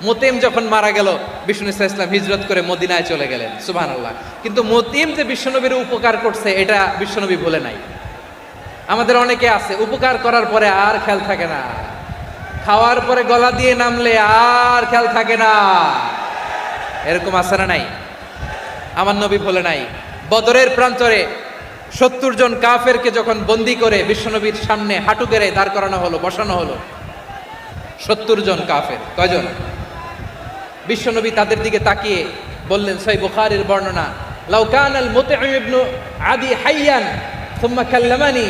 Speaker 1: মুতঈম যখন মারা গেল, বিষ্ণু ইসা ইসলাম হিজরত করে মদিনায় চলে গেলেন। সুবহানাল্লাহ। কিন্তু মুতঈম যে বিশ্বনবীর উপকার করছে, এটা বিশ্বনবী ভুলে নাই। আমাদের অনেকে আছে, উপকার করার পরে আর খেয়াল থাকে না, খাওয়ার পরে গলা দিয়ে নামলে আর খেয়াল থাকে না। এরকম আছে না নাই? আমার নবী ভুলে নাই। বদরের প্রান্তরে 70 জন কাফেরকে যখন বন্দি করে বিশ্বনবীর সামনে হাঁটু গেড়ে দাঁড় করানো হলো, বসানো হলো, 70 জন কাফের। কয়জন? বিশ্বনবী তাদের দিকে তাকিয়ে বললেন, সহিহ বুখারীর বর্ণনা, লাউ কানাল মুতঈম ইবনে আদি হাইয়ান সুম্মা কাল্লামানি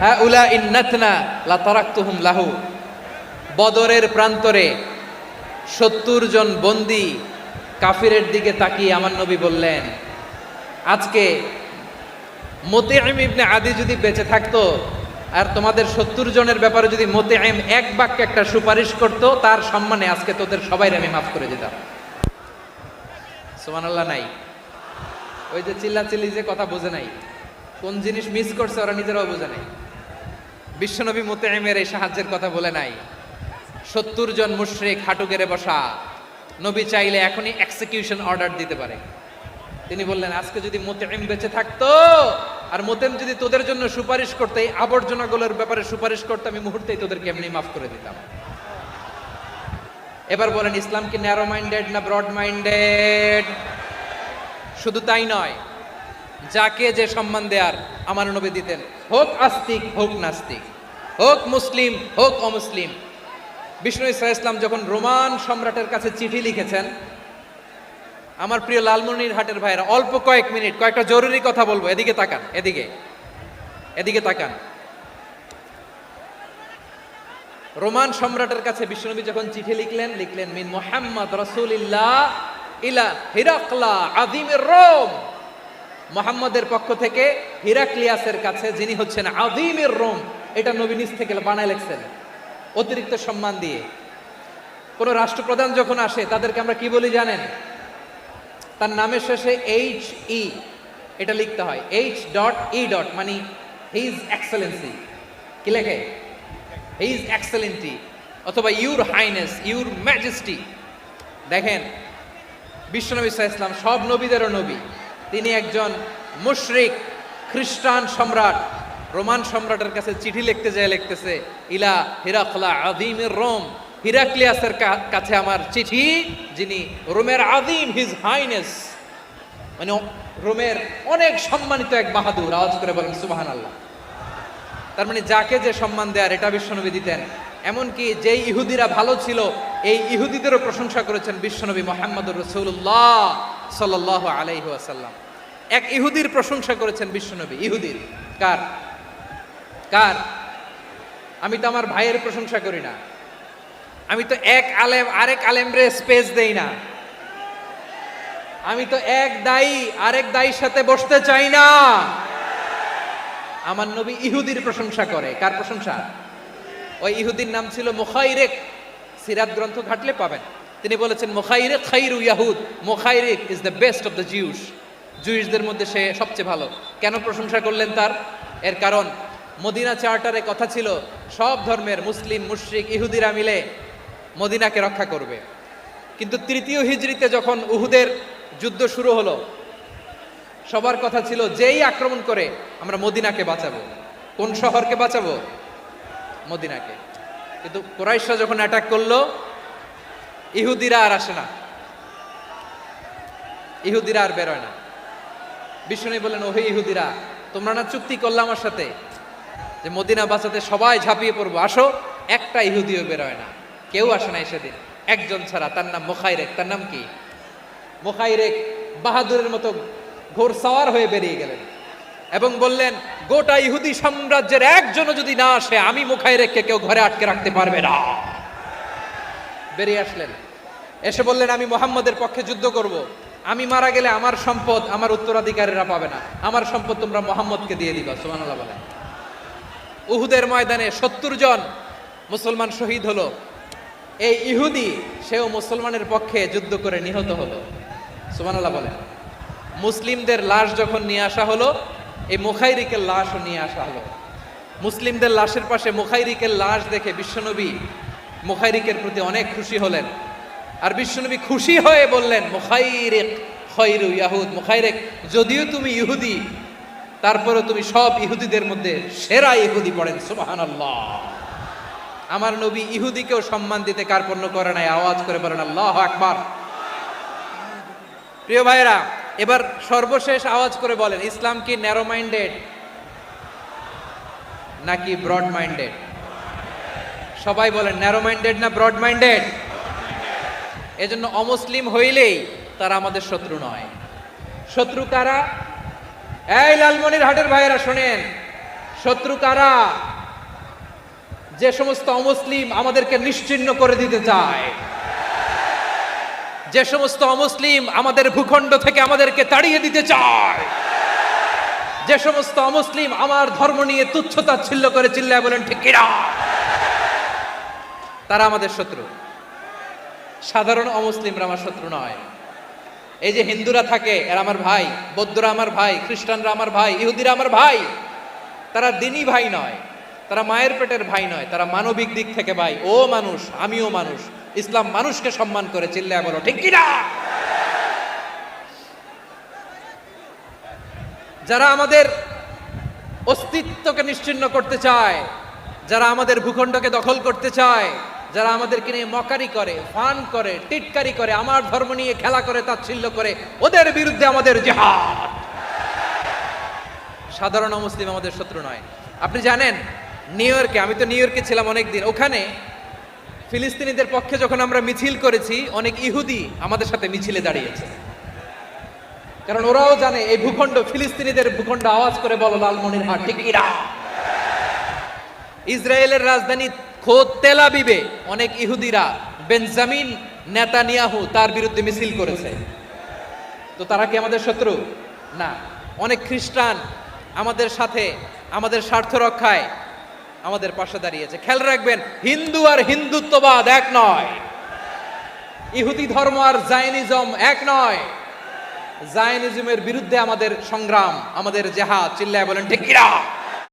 Speaker 1: হাউলাই নাতনা লা তারাকতুহুম লাহু। বদরের প্রান্তরে 70 জন বন্দী কাফিরের দিকে তাকিয়ে আমার নবী বললেন, আজকে মুতঈম ইবনে আদি যদি বেঁচে থাকতো আর তোমাদের 70 জনের ব্যাপারে যদি মুতঈম এক বাক্যে একটা সুপারিশ করতো, তার সম্মানে আজকে তোদের সবাইকে আমি মাফ করে দিতাম। সুবহানাল্লাহ নাই? ওই যে চিল্লাচিল্লি যে কথা বোঝে নাই, কোন জিনিস মিস করছে ওরা নিজেরাও বোঝে নাই। বিশ্বনবী মুতঈমের এই সাহায্যের কথা বলে নাই। 70 জন মুশরিক হাঁটু গেড়ে বসা, নবী চাইলে এখনই এক্সিকিউশন অর্ডার দিতে পারে। তিনি বললেন, আজকে যদি মুতঈম বেঁচে থাকতো আর মুতঈম যদি তোদের জন্য সুপারিশ করতে, এই আবর্জনাগুলোর ব্যাপারে সুপারিশ করতে, আমি মুহূর্তেই তোদেরকে এমনি মাফ করে দিতাম। এবার বলেন, ইসলাম কি ন্যারো মাইন্ডেড না ব্রড মাইন্ডেড? শুধু তাই নয়, যাকে যে সম্মান দেয়ার আমার নবী দিতেন, হোক আস্তিক হোক নাস্তিক, হোক মুসলিম হোক অমুসলিম। বিষ্ণু ইসা ইসলাম যখন রোমান সম্রাটের কাছে চিঠি লিখেছেন, আমার প্রিয় লালমনিরহাটের ভাইরা, অল্প কয়েক মিনিট কয়েকটা জরুরি কথা বলবো। এদিকে তাকান, এদিকে তাকান। রোমান সম্রাটের কাছে বিশ্বনবী যখন চিঠি লিখলেন মিন মুহাম্মদ রাসূলিল্লাহ ইলা হিরাকলা আযীমির রোম। মুহাম্মদের পক্ষ থেকে হিরাক্লিয়াসের কাছে, যিনি হচ্ছেন আযীমির রোম। এটা নবী নিজ থেকে বানায় লিখছেন, অতিরিক্ত সম্মান দিয়ে। কোন রাষ্ট্রপ্রধান যখন আসে তাদেরকে আমরা কি বলি জানেন? তার নামের শেষে HE এটা লিখতে হয়, H.E. মানে হিজ এক্সেলেন্সি। কি লেখে? হিজ এক্সেলেন্টি, অথবা ইউর হাইনেস, ইউর ম্যাজেস্টি। দেখেন, বিশ্বনবী সাল্লাল্লাহু আলাইহি ওয়াসাল্লাম সব নবীদেরও নবী, তিনি একজন মুশরিক খ্রিস্টান সম্রাট রোমান সম্রাটের কাছে চিঠি লিখতে যায়, লিখতেছে ইলা হিরাকলা আযীমির রোম, হিরাক্লিয়াসের কাছে আমার চিঠি, যিনি রোমের আযীম, হিজ হাইনেস, মানে রোমের অনেক সম্মানিত এক বাহাদুর। আওয়াজ করে বলেন সুবহানাল্লাহ। তার মানে যাকে যে সম্মান দেয়ার এটা বিশ্বনবী দিতেন। এমনকি যেই ইহুদিরা ভালো ছিল এই ইহুদিদেরও প্রশংসা করেছেন বিশ্বনবী মুহাম্মদুর রাসূলুল্লাহ সাল্লাল্লাহু আলাইহি ওয়াসাল্লাম। এক ইহুদির প্রশংসা করেছেন বিশ্বনবী। ইহুদির কার? কার? আমি তো আমার ভাইয়ের প্রশংসা করি না, আমি তো এক আলেম আরেক আলেমরে স্পেস দেই না, আমি তো এক দায়ী আরেক দায়ীর সাথে বসতে চাই না। আমার নবী ইহুদির প্রশংসা করে। কার প্রশংসা? ওই ইহুদির নাম ছিল মুখাইরিক। সিরাত গ্রন্থ ঘাটলে পাবেন। তিনি বলেছেন মুখাইরিক খাইরু ইয়াহুদ, মুখাইরিক is the best of the Jews. জুইসদের মধ্যে সে সবচেয়ে ভালো। কেন প্রশংসা করলেন তার? এর কারণ মদিনা চার্টারে কথা ছিল সব ধর্মের মুসলিম, মুশরিক, ইহুদিরা মিলে মদিনাকে রক্ষা করবে। কিন্তু তৃতীয় হিজরিতে যখন উহুদের যুদ্ধ শুরু হলো, সবার কথা ছিল যেই আক্রমণ করে আমরা মদিনাকে বাঁচাবো। কোন শহরকে বাঁচাবো? মদিনাকে। কিন্তু কুরাইশরা যখন অ্যাটাক করলো, ইহুদিরা আর আসে না, ইহুদিরা আর বেরোয় না। বিষ্ণু বললেন, ওহে ইহুদিরা, তোমরা না চুক্তি করলে আমার সাথে যে মদিনা বাঁচাতে সবাই ঝাঁপিয়ে পড়বো, আসো। একটা ইহুদিও বেরোয় না, কেউ আসে না সেদিন, একজন ছাড়া। তার নাম মুখাইরেক। তার নাম কি? মুখাইরেক বাহাদুরের মতো ঘোড়সাওয়ার হয়ে বেরিয়ে গেলেন এবং বললেন, গোটা ইহুদি সাম্রাজ্যের একজনও যদি না আসে, আমি মুখাইরেককে কেউ ঘরে আটকে রাখতে পারবে না। বেরিয়ে আসলেন, এসে বললেন, আমি মুহাম্মদের পক্ষে যুদ্ধ করব। আমি মারা গেলে আমার সম্পদ আমার উত্তরাধিকারীরা পাবে না, আমার সম্পদ তোমরা মুহাম্মদকে দিয়ে দিবা। সুবহানাল্লাহ বলেন। উহুদের ময়দানে 70 জন মুসলমান শহীদ হলো। এই ইহুদি সেও মুসলমানের পক্ষে যুদ্ধ করে নিহত হলো। সুবহানাল্লাহ বলেন। মুসলিমদের লাশ যখন নিয়ে আসা হলো, এই মুখাইরিকের লাশও নিয়ে আসা হলো। মুসলিমদের লাশের পাশে মুখাইরিকের লাশ দেখে বিশ্বনবী মুখাইরিকের প্রতি অনেক খুশি হলেন। আর বিশ্বনবী খুশি হয়ে বললেন, মুখাইরিক খায়রু ইয়াহুদ, মুখাইরিক যদিও তুমি ইহুদি, তারপরেও তুমি সব ইহুদিদের মধ্যে সেরা ইহুদি। পড়েন সুবহানাল্লাহ। আমার নবী ইহুদিকেও সম্মান দিতে কার্পণ্য করে নাই। আওয়াজ করে বলেন আল্লাহু আকবার। প্রিয় ভাইরা, এবার সর্বশেষ আওয়াজ করে বলেন, ইসলাম কি ন্যারো মাইন্ডেড নাকি ব্রড মাইন্ডেড? সবাই বলেন, ন্যারো মাইন্ডেড না ব্রড মাইন্ডেড? এজন্য অমুসলিম হইলেই তারা আমাদের শত্রু নয়। শত্রু কারা? এই লালমনির হাটের ভাইয়েরা শোনেন, শত্রু কারা? যে সমস্ত অমুসলিম আমাদেরকে নিশ্চিহ্ন করে দিতে চায়, যে সমস্ত অমুসলিম আমাদের ভূখণ্ড থেকে আমাদেরকে তাড়িয়ে দিতে চায়, যে সমস্ত অমুসলিম আমার ধর্ম নিয়ে তুচ্ছতাচ্ছিল্য করে চিল্লায় বলেন ঠিক কিনা, তারা আমাদের শত্রু। সাধারণ অমুসলিমরা আমার শত্রু নয়। এই যে হিন্দুরা থাকে এরা আমার ভাই, বৌদ্ধরা আমার ভাই, খ্রিস্টানরা আমার ভাই, ইহুদিরা আমার ভাই। তারা দিনই ভাই নয়, তারা মায়ের পেটের ভাই নয়, তারা মানবিক দিক থেকে ভাই। ও মানুষ, আমিও মানুষ। ইসলাম মানুষকে সম্মান করে, চিল্লায় বলো ঠিক কিনা। যারা আমাদের অস্তিত্বকে নিশ্চিহ্ন করতে চায়, যারা আমাদের ভূখণ্ডকে দখল করতে চায়, যারা আমাদেরকে নিয়ে মকারি করে, ফান করে, টিটকারি করে, আমার ধর্ম নিয়ে খেলা করে, তাচ্ছিল্য করে, ওদের বিরুদ্ধে আমাদের জিহাদ। সাধারণ মুসলিম আমাদের শত্রু নয়। আপনি জানেন নিউ ইয়র্কে, আমি তো নিউ ইয়র্কে ছিলাম অনেকদিন, ওখানে ফিলিস্তিনিদের পক্ষে যখন আমরা মিছিল করেছি, অনেক ইহুদি আমাদের সাথে মিছিলে দাঁড়িয়েছে। কারণ ওরাও জানে এই ভূখণ্ড ফিলিস্তিনিদের ভূখণ্ড। আওয়াজ করে বলো লালমনির হাট ঠিক কিনা। ইসরায়েলের রাজধানী খোদ তেল আবিবে অনেক ইহুদিরা বেঞ্জামিন নেতানিয়াহু তার বিরুদ্ধে মিছিল করেছে। তো তারা কি আমাদের শত্রু? না। অনেক খ্রিস্টান আমাদের সাথে আমাদের স্বার্থ রক্ষায় আমাদের পাশে দাঁড়িয়েছে। খেয়াল রাখবেন, হিন্দু আর হিন্দুত্ববাদ এক নয়, ইহুদি ধর্ম আর জায়নিজম এক নয়। জায়নিজমের বিরুদ্ধে আমাদের সংগ্রাম, আমাদের জেহাদ। চিল্লায় বলেন ঠিক কিনা।